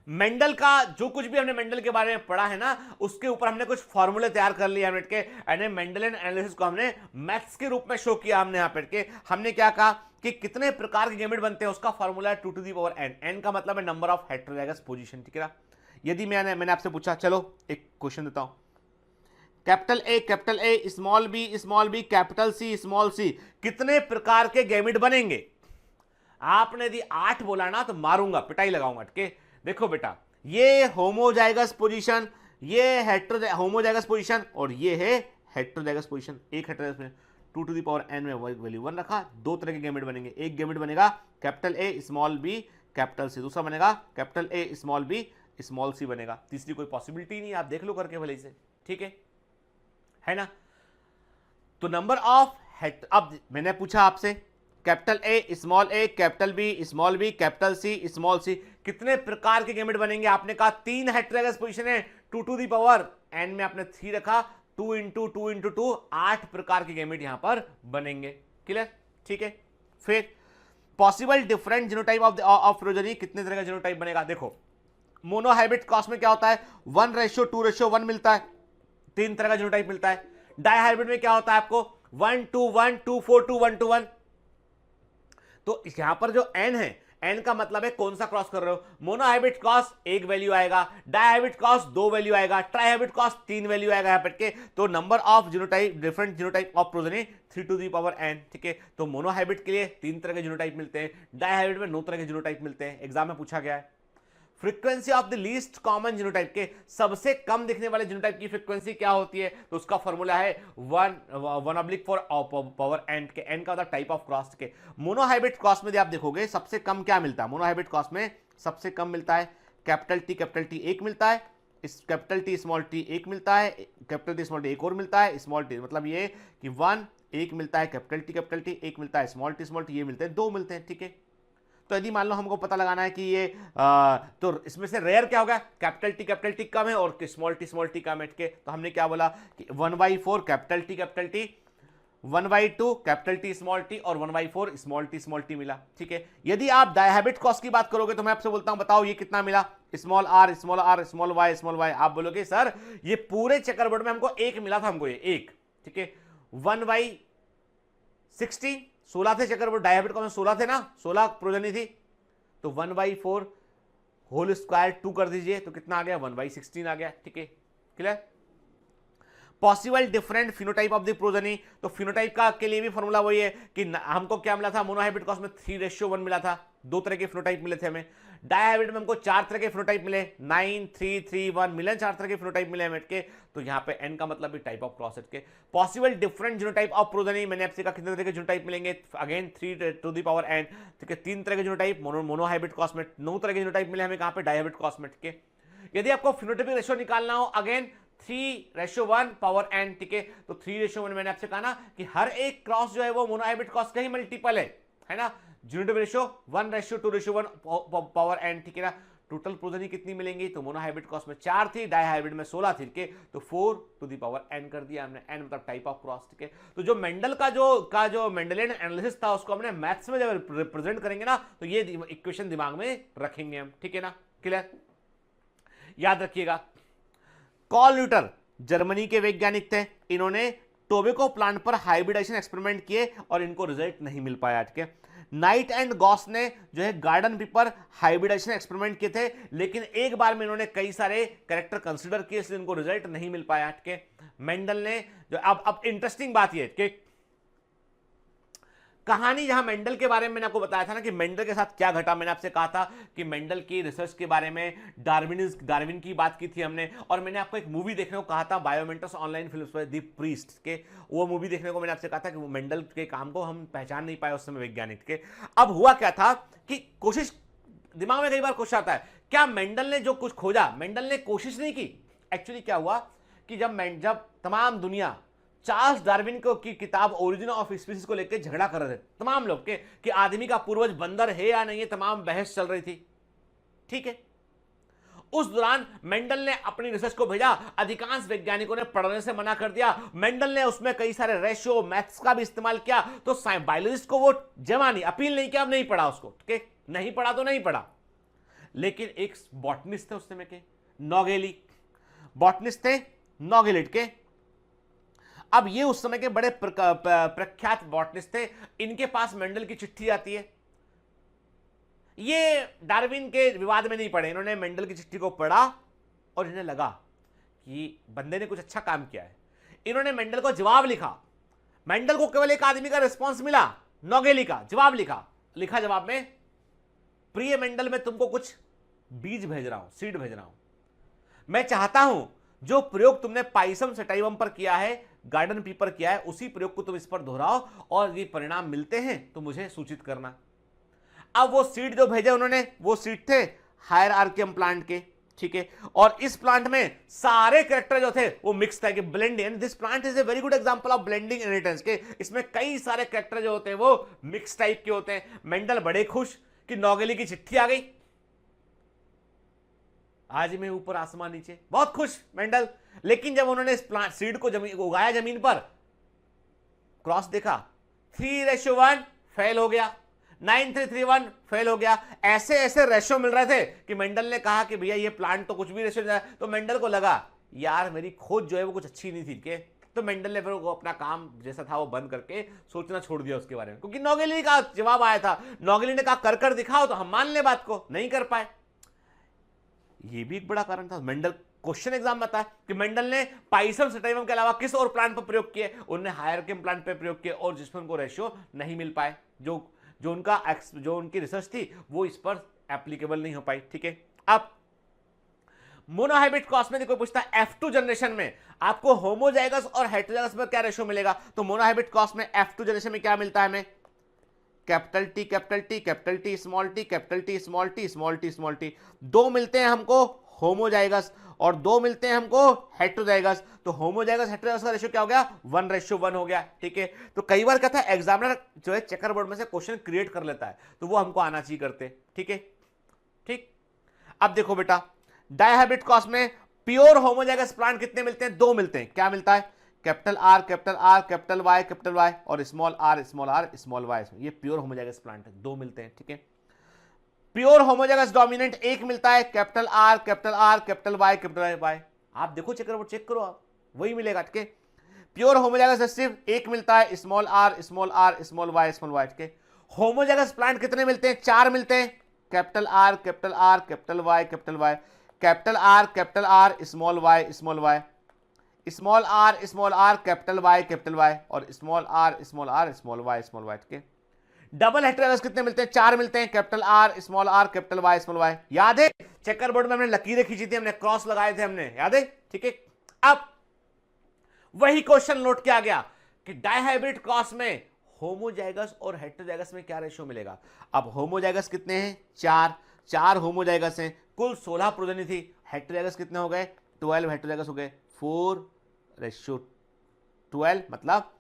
मेंडल का जो कुछ भी हमने मेंडल के बारे में पढ़ा है ना, उसके ऊपर हमने कुछ फॉर्मूले तैयार कर लिए हमने के, मेंडलियन एनालिसिस को हमने मैथ्स के रूप में शो किया। हमने यहाँ पे हमने क्या कहा कि कितने प्रकार के गैमेट बनते हैं, उसका फॉर्मूला है 2 to the power n। n का मतलब है नंबर ऑफ हेटेरोजाइगस पोजीशन। ठीक है ना, यदि मैंने आपसे पूछा, चलो एक क्वेश्चन देता हूं, capital A small B capital C, कितने प्रकार के गैमेट बनेंगे? आपने यदि 8 बोला ना तो मारूंगा, पिटाई लगाऊंगा। ठीक है, देखो बेटा, ये होमोजाइगस पोजीशन, ये होमोजाइगस पोजीशन, और ये है हेटेरोजाइगस पोजीशन। एक heterozygous position 2 to the power n में वैल्यू 1 रखा। दो तरह के गैमेट बनेंगे, एक गैमेट बनेगा capital A small B capital C, दूसरा बनेगा capital A small B small C बनेगा। तीसरी कोई पॉसिबिलिटी नहीं, आप देख लो करके भले से। ठीक है ना। तो नंबर ऑफ अब मैंने पूछा आपसे, capital A capital B capital C, कितने प्रकार के गैमेट बनेंगे? आपने कहा 3 हेटेरोजाइगस पोजीशन है, 2 to the power n में आपने 3 रखा, 2 into 2 8 प्रकार के गैमेट यहां पर बनेंगे। क्लियर? ठीक है, फिर possible different genotype of progeny, कितने तरह का जीनोटाइप बनेगा? देखो, मोनोहाइब्रिड क्रॉस में क्या होता है, 1:2:1 मिलता है, 3 तरह का जीनोटाइप मिलता है। डाइहाइब्रिड में क्या होता है आपको, 1:1, 2:4, 1:1। तो यहां पर जो n है, n का मतलब है कौन सा क्रॉस कर रहे हो। मोनोहाइब्रिड क्रॉस 1 वैल्यू आएगा, डाइहाइब्रिड क्रॉस 2 वैल्यू आएगा, ट्राइहाइब्रिड क्रॉस 3 वैल्यू आएगा यहाँ पे। तो number of genotype, different genotype of progeny 3 to the power n। ठीक है, तो मोनोहाइब्रिड के लिए 3 तरह के जीनोटाइप मिलते हैं, डाइहाइब्रिड में 9 तरह के जीनोटाइप मिलते हैं। एग्जाम में पूछा गया है। Frequency of the least common genotype के सबसे कम दिखने वाले जीनोटाइप की फ्रीक्वेंसी क्या होती है? तो उसका फॉर्मूला है 1/4 n के। n का मतलब टाइप ऑफ क्रॉस के। मोनोहाइब्रिड क्रॉस में आप देखोगे सबसे कम क्या मिलता है, मोनोहाइब्रिड क्रॉस में सबसे कम मिलता है कैपिटल टी 1 मिलता है, कैपिटल टी स्मॉल टी 1 मिलता है, कैपिटल टी स्मॉल टी 1 और मिलता है, स्मॉल टी मतलब ये कि 1 मिलता है, कैपिटल टी 1 मिलता है, स्मॉल टी ये मिलते हैं, 2 मिलते हैं। ठीक है, तो यदि मान लो हमको पता लगाना है कि ये तो इसमें से रेयर क्या होगा, कैपिटल टी कम है और स्मॉल टी कम है। तो हमने क्या बोला कि 1/4 कैपिटल टी 1/2 कैपिटल टी और 1/4 स्मॉल टी मिला। ठीक है, यदि आप डायहाइब्रिड क्रॉस की बात करोगे तो मैं आपसे बोलता हूं, बताओ ये कितना मिला, स्मॉल आर स्मॉल वाई। आप बोलोगे सर ये पूरे चेकरबोर्ड में हमको 1 मिला था, हमको ये 1। ठीक है, 1/16 16 थे चेकरबोर्ड, डायहाइब्रिड क्रॉस में 16 थे ना, 16 प्रोजेनी थी, तो 1/4 होल स्क्वायर 2 कर दीजिए तो कितना आ गया, 1/16 आ गया। ठीक है, clear. Possible different phenotype of the progeny, तो फिनोटाइप का के लिए भी फॉर्मूला वही है कि हमको क्या मिला था, मोनोहाइब्रिड क्रॉस में 3:1 मिला था, 2 तरह के फिनोटाइप मिले थे हमें। डायहाइब्रिड में हमको 4 तरह के फिनोटाइप मिले, 9 3 3 1 मिले, 4 तरह के फिनोटाइप मिले हमें के। तो यहाँ पे n का मतलब भी टाइप ऑफ क्रॉस के। Possible different genotype of progeny, मैंने आपसे कहा कितने तरह के जीनोटाइप मिलेंगे, again 3 to the power n। ठीक है, 3 तरह के जीनोटाइप मोनोहाइब्रिड क्रॉस में, 9 तरह के जीनोटाइप मिले हमें कहां पे, डायहाइब्रिड क्रॉस में। ठीक है, यदि आपको फिनोटाइपिक रेशियो निकालना हो, अगेन 3:1 पावर n, ठीक है। तो 3:1 मैंने आपसे कहा ना कि हर एक क्रॉस जो है वो मोनोहाइब्रिड क्रॉस का ही मल्टीपल है ना। यूनिट रेशियो 1:2:1 पावर n, ठीक है ना। टोटल प्रोजनी कितनी मिलेंगी, तो मोनोहाइब्रिड क्रॉस में 4 थी, डाइहाइब्रिड में 16 थी, ठीक है। तो 4⁴n कर दिया हमने, n मतलब टाइप ऑफ क्रॉस, ठीक है। तो जो मेंडल का जो मेंडेलियन एनालिसिस था उसको हमने मैथ्स में जब रिप्रेजेंट करेंगे ना तो ये इक्वेशन दिमाग में रखेंगे हम, ठीक है ना। क्लियर, याद रखिएगा। कार्ल ल्यूटर जर्मनी के वैज्ञानिक थे, इन्होंने टोबैको प्लांट पर हाइब्रिडाइजेशन एक्सपेरिमेंट किए और इनको रिजल्ट नहीं मिल पाया, ठीक है। नाइट एंड गॉस ने जो है गार्डन बी पर हाइब्रिडाइजेशन एक्सपेरिमेंट किए थे, लेकिन एक बार में इन्होंने कई सारे कैरेक्टर कंसीडर किए, इसलिए इनको रिजल्ट नहीं मिल पाया, ठीक है। मेंडल ने जो अब इंटरेस्टिंग बात यह कि कहानी जहां मेंडल के बारे में मैंने आपको बताया था ना कि मेंडल के साथ क्या घटा, मैंने आपसे कहा था कि मेंडल की रिसर्च के बारे में डार्विन की बात की थी हमने, और मैंने आपको एक मूवी देखने को कहा था बायोमेंटर्स ऑनलाइन फिल्म्स पर, द प्रीस्ट के, वो मूवी देखने को मैंने आपसे कहा था कि वो मेंडल के काम को हम पहचान नहीं पाए उस समय वैज्ञानिक के। अब हुआ क्या था कि कोशिश, दिमाग में कई बार क्वेश्चन आता है, क्या मेंडल ने जो कुछ खोजा, मेंडल ने कोशिश नहीं की। एक्चुअली क्या हुआ कि जब तमाम दुनिया चार्ल्स डार्विन को की किताब ओरिजिन ऑफ स्पीसीज को लेकर झगड़ा कर रहे थे, तमाम लोग के कि आदमी का पूर्वज बंदर है या नहीं है, तमाम बहस चल रही थी, ठीक है। उस दौरान मेंडल ने अपनी रिसर्च को भेजा, अधिकांश वैज्ञानिकों ने पढ़ने से मना कर दिया। मेंडल ने उसमें कई सारे रेशियो मैथ्स का भी इस्तेमाल किया, तो बायोलॉजिस्ट को वो जमा नहीं, अपील नहीं किया, अब नहीं पढ़ा उसको, ठीक है, नहीं पढ़ा तो नहीं पढ़ा। लेकिन एक बॉटनिस्ट थे उस समय के, नोगेली बॉटनिस्ट थे, नोगेलिट के। अब ये उस समय के बड़े प्रख्यात बॉटनिस्ट थे, इनके पास मेंडल की चिट्ठी आती है। ये डार्विन के विवाद में नहीं पड़े, इन्होंने मेंडल की चिट्ठी को पढ़ा और इन्हें लगा कि बंदे ने कुछ अच्छा काम किया है। इन्होंने मेंडल को जवाब लिखा, मेंडल को केवल एक आदमी का रिस्पॉन्स मिला, नोगेली का जवाब लिखा जवाब में, प्रिय मेंडल मैं तुमको कुछ बीज भेज रहा हूं, सीड भेज रहा हूं। मैं चाहता हूं जो प्रयोग तुमने पाइसम सटाइवम पर किया है, गार्डन पी पर किया है, उसी प्रयोग को तुम इस पर दोहराओ और ये परिणाम मिलते हैं तो मुझे सूचित करना। अब वो सीड जो भेजे उन्होंने, वो सीड थे हायरार्कियम प्लांट के, ठीक है। और इस प्लांट में सारे कैरेक्टर जो थे वो मिक्स था कि blending, this plant is a very good example of blending inheritance के, इसमें कई सारे कैरेक्टर जो होते हैं वो मिक्स टाइप के होते हैं। मेंडल बड़े खुश कि नोगेली की चिट्ठी आ गई, आज मैं ऊपर आसमान नीचे, बहुत खुश मेंडल। लेकिन जब उन्होंने इस प्लांट सीड को उगाया जमीन पर, क्रॉस देखा, 3:1 फेल हो गया, 9:3:1 फेल हो गया। ऐसे ऐसे रेशो मिल रहे थे कि मेंडल ने कहा कि भैया ये प्लांट तो कुछ भी रेशो नहीं, तो मेंडल को लगा यार मेरी खोज जो है वो कुछ अच्छी नहीं थी के, तो मेंडल ने फिर वो अपना काम जैसा था वो बंद करके सोचना छोड़ दिया उसके बारे में, क्योंकि नोगेली का जवाब आया था। नोगेली ने कहा कर दिखाओ तो हम मान ले बात को, नहीं कर पाए। ये भी एक बड़ा कारण था। मेंडल क्वेश्चन एग्जाम में आता है कि मेंडल ने पाइसम सटाइवम के अलावा किस और प्लांट पर प्रयोग किए, उन्होंने हायरार्कियम प्लांट पर प्रयोग किए और जिसमें उनको रेशियो नहीं मिल पाए, जो उनकी रिसर्च थी वो इस पर एप्लीकेबल नहीं हो पाई, ठीक है। अब मोनोहाइब्रिड क्रॉस में कोई पूछता है F2 जनरेशन में आपको होमोजाइगस और हेटेरोजाइगस में क्या रेशियो मिलेगा, तो मोनोहाइब्रिड क्रॉस में F2 जनरेशन में क्या मिलता है हमें, capital T capital T capital T small T capital T small T small T small T. दो मिलते हैं हमको होमोजाइगस और दो मिलते हैं हमको हेटेरोजाइगस, तो होमोजाइगस हेटेरोजाइगस का रेशियो क्या हो गया, 1:1 हो गया, ठीक है। तो कई बार क्या था एग्जामिनर जो है चेकर बोर्ड में से क्वेश्चन क्रिएट कर लेता है, तो वो हमको आना चाहिए करते, ठीक है, ठीक। अब देखो बेटा डायहाइब्रिड क्रॉस में प्योर होमोजाइगस प्लांट कितने मिलते हैं, दो मिलते हैं। क्या मिलता है, कैपिटल आर कैपिटल वाई और स्मॉल आर स्मॉल वाई, ये प्योर होमोजाइगस प्लांट है, दो मिलते हैं, ठीक है। प्योर होमोजाइगस डोमिनेंट एक मिलता है, कैपिटल आर कैपिटल वाई। आप देखो चेक करो आप, वही मिलेगा, ठीक है। प्योर होमोजाइगस रिसेसिव एक मिलता है, स्मॉल आर स्मॉल वाई, ठीक है। होमोजाइगस प्लांट कितने मिलते हैं, चार मिलते हैं, capital R capital Y capital R small Y small R capital Y और स्मॉल आर स्मॉल वाई, ठीक है। डबल हेटेरोजाइगस कितने मिलते हैं, चार मिलते हैं, कैपिटल आर कैपिटल वाई। याद है चेकर बोर्ड में हमने लकीरें खींची थी, हमने क्रॉस लगाए थे, हमने याद है, ठीक है। अब वही क्वेश्चन नोट किया गया कि डायहाइब्रिड क्रॉस में होमोजाइगस और हेटेरोजाइगस में क्या रेशियो मिलेगा। अब होमोजाइगस कितने हैं, चार होमोजाइगस हैं, कुल 16 प्रोजनी थी। हेटेरोजाइगस कितने हो गए, 12 हेटेरोजाइगस हो गए, 4:12 मतलब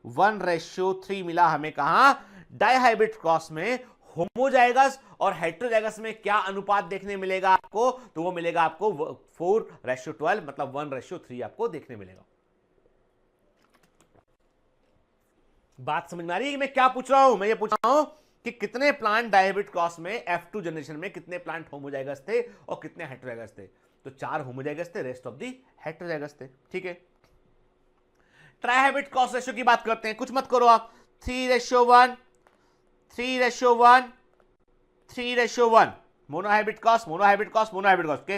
1:3 मिला हमें कहां, डाइहाइब्रिड क्रॉस में। होमोजाइगस और हेटेरोजाइगस में क्या अनुपात देखने मिलेगा आपको, तो वो मिलेगा आपको 4:12 मतलब 1:3 आपको देखने मिलेगा। बात समझ में आ रही है कि मैं क्या पूछ रहा हूं? मैं ये पूछ रहा हूं कि कितने प्लांट डायहाइब्रिड क्रॉस में F2 जनरेशन में कितने प्लांट होमोजाइगस थे और कितने हेटेरोजाइगस थे। तो 4 होमोजाइगस थे, रेस्ट ऑफ दी हेटेरोजाइगस थे। ठीक है, ट्राइहाइब्रिड क्रॉस रेशियो की बात करते हैं। कुछ मत करो आप, 3:1 3:1 3:1 monohybrid cross monohybrid cross monohybrid cross के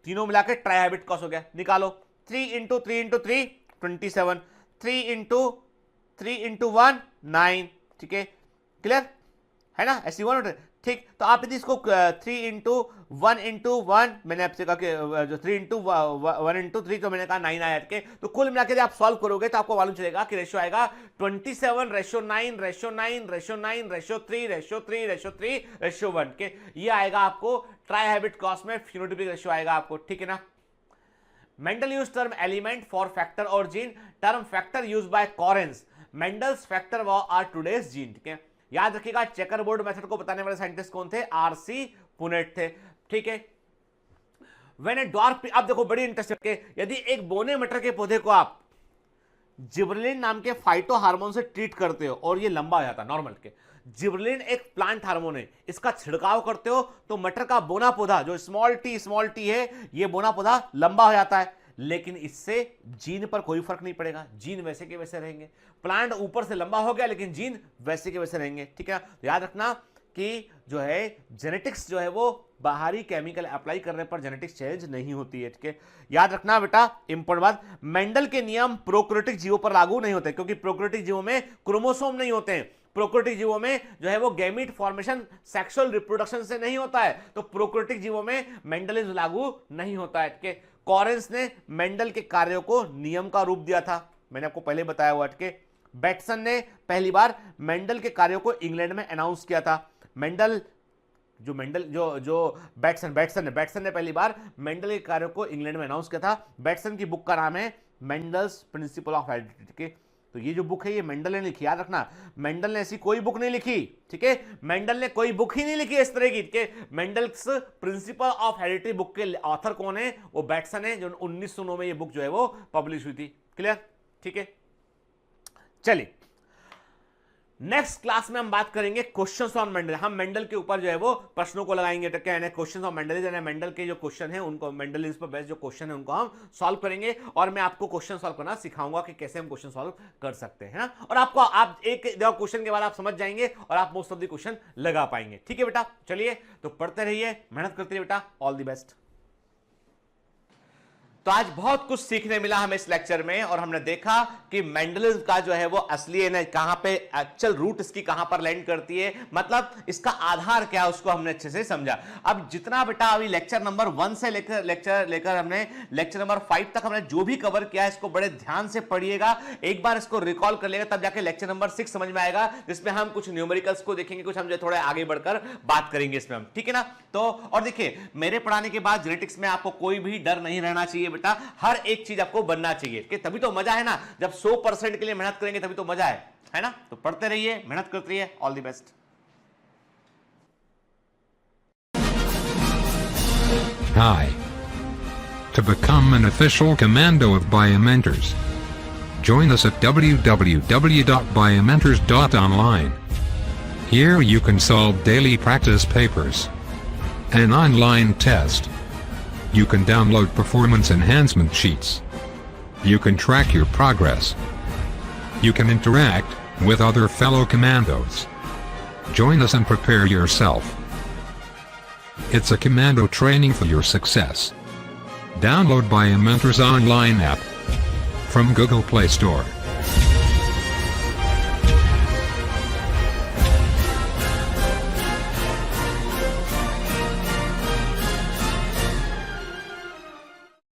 तीनों मिलाकर ट्राइहाइब्रिड क्रॉस हो गया। निकालो 3 × 3 × 3 27, 3 × 1 9। ठीक है, क्लियर है ना, ऐसी वन। ठीक, तो आप यदि इसको 3 × 1 × 1 मैंने आपसे कहा कि जो 3 × 1 × 3 तो मैंने कहा 9 आया के, तो कुल मिलाकर आप सॉल्व करोगे तो आपको मालूम चलेगा कि रेशियो आएगा 27:9:9:3:3:3:1 के। ये आएगा आपको ट्राइहाइब्रिड क्रॉस में फिनोटाइपिक रेशियो आएगा आपको। ठीक है ना। Mendel use term element for factor और gene, term factor use by Correns, Mendel's factor are today's gene. ठीक है, याद रखिएगा चेकर बोर्ड मेथड को बताने वाले साइंटिस्ट कौन थे, आरसी पुनेट थे। ठीक है, व्हेन ए डॉर्फ, अब देखो बड़ी इंटरेस्टिंग के, यदि एक बोने मटर के पौधे को आप जिबरेलिन नाम के फाइटो हार्मोन से ट्रीट करते हो और ये लंबा हो जाता है नॉर्मल के, जिबरेलिन एक प्लांट हार्मोन है, इसका छिड़काव करते हो तो मटर का बोना पौधा जो स्मॉल टी है, ये बोना पौधा लंबा हो जाता है। लेकिन इससे जीन पर कोई फर्क नहीं पड़ेगा, जीन वैसे के वैसे रहेंगे। प्लांट ऊपर से लंबा हो गया लेकिन जीन वैसे के वैसे रहेंगे। ठीक है, याद रखना कि जो है जेनेटिक्स जो है वो बाहरी केमिकल अप्लाई करने पर जेनेटिक्स चेंज नहीं होती है। ठीक है, याद रखना बेटा, इंपॉर्टेंट बात, मेंडल के नियम प्रोकैरियोटिक जीवों पर लागू नहीं होते क्योंकि प्रोकैरियोटिक जीवों में क्रोमोसोम नहीं होते हैं। प्रोकैरियोटिक जीवों में जो है वो गैमीट फॉर्मेशन सेक्सुअल रिप्रोडक्शन से नहीं होता है, तो प्रोकैरियोटिक जीवों में मेंडलिज्म लागू नहीं होता है। ठीक है, कॉरेंस ने मेंडल के कार्यों को नियम का रूप दिया था, मैंने आपको पहले बताया हुआ। ठीक है, बैटसन ने पहली बार मेंडल के कार्यों को इंग्लैंड में अनाउंस किया था। बैटसन ने पहली बार मेंडल के कार्यों को इंग्लैंड में अनाउंस किया था। बैटसन की बुक का नाम है मेंडल्स प्रिंसिपल ऑफ हेरिडिटी। ठीक है, तो ये जो बुक है ये मेंडल ने लिखी, याद रखना मेंडल ने ऐसी कोई बुक नहीं लिखी। ठीक है, मेंडल ने कोई बुक ही नहीं लिखी इस तरह की। ठीक है, Mendel's principle of heredity book के ऑथर कौन है, वो बैटसन है, जो 1909 में ये बुक जो है वो पब्लिश हुई थी। क्लियर? ठीक है, चलिए नेक्स्ट क्लास में हम बात करेंगे क्वेश्चंस ऑन मेंडल। हम मेंडल के ऊपर जो है वो प्रश्नों को लगाएंगे, क्वेश्चंस ऑन मेंडल, मेंडल के जो क्वेश्चन है उनको, मेंडलिज्म पर बेस्ड जो क्वेश्चन है उनको हम सॉल्व करेंगे और मैं आपको क्वेश्चन सॉल्व करना सिखाऊंगा कि कैसे हम क्वेश्चन सॉल्व कर सकते हैं ना। और आपको आप एक क्वेश्चन के बाद आप समझ जाएंगे और आप मोस्ट ऑफ द क्वेश्चन लगा पाएंगे। ठीक है बेटा, चलिए तो पढ़ते रहिए, मेहनत करते रहिए बेटा, ऑल द बेस्ट। तो आज बहुत कुछ सीखने मिला हमें इस लेक्चर में और हमने देखा कि मेंडलिज्म का जो है वो असली है ना, कहां पे एक्चुअल रूट इसकी कहां पर लैंड करती है, मतलब इसका आधार क्या है उसको हमने अच्छे से समझा। अब जितना बेटा अभी लेक्चर नंबर 1 से लेकर हमने लेक्चर नंबर 5 तक हमने जो भी कवर किया है इसको बड़े ध्यान से पढ़िएगा, एक बार इसको रिकॉल कर लेगा, तब जाके लेक्चर नंबर 6 समझ में आएगा, जिसमें हम कुछ न्यूमेरिकल्स को देखेंगे, कुछ हम जो थोड़े आगे बढ़कर बात करेंगे इसमें हम। ठीक है ना। तो और देखिए मेरे पढ़ाने के बाद जेनेटिक्स में आपको कोई भी डर नहीं रहना चाहिए बेटा, हर एक चीज आपको बनना चाहिए कि तभी तो मजा है ना, जब 100% के लिए मेहनत करेंगे तभी तो मजा है ना। तो पढ़ते रहिए, मेहनत करते रहिए, all the best. Hi. To become an official commando of Biomentors, join us at www.biomentors.online. Here you can solve daily practice papers, an online test. You can download performance enhancement sheets. You can track your progress. You can interact with other fellow commandos. Join us and prepare yourself. It's a commando training for your success. Download Biomentors online app from Google Play Store.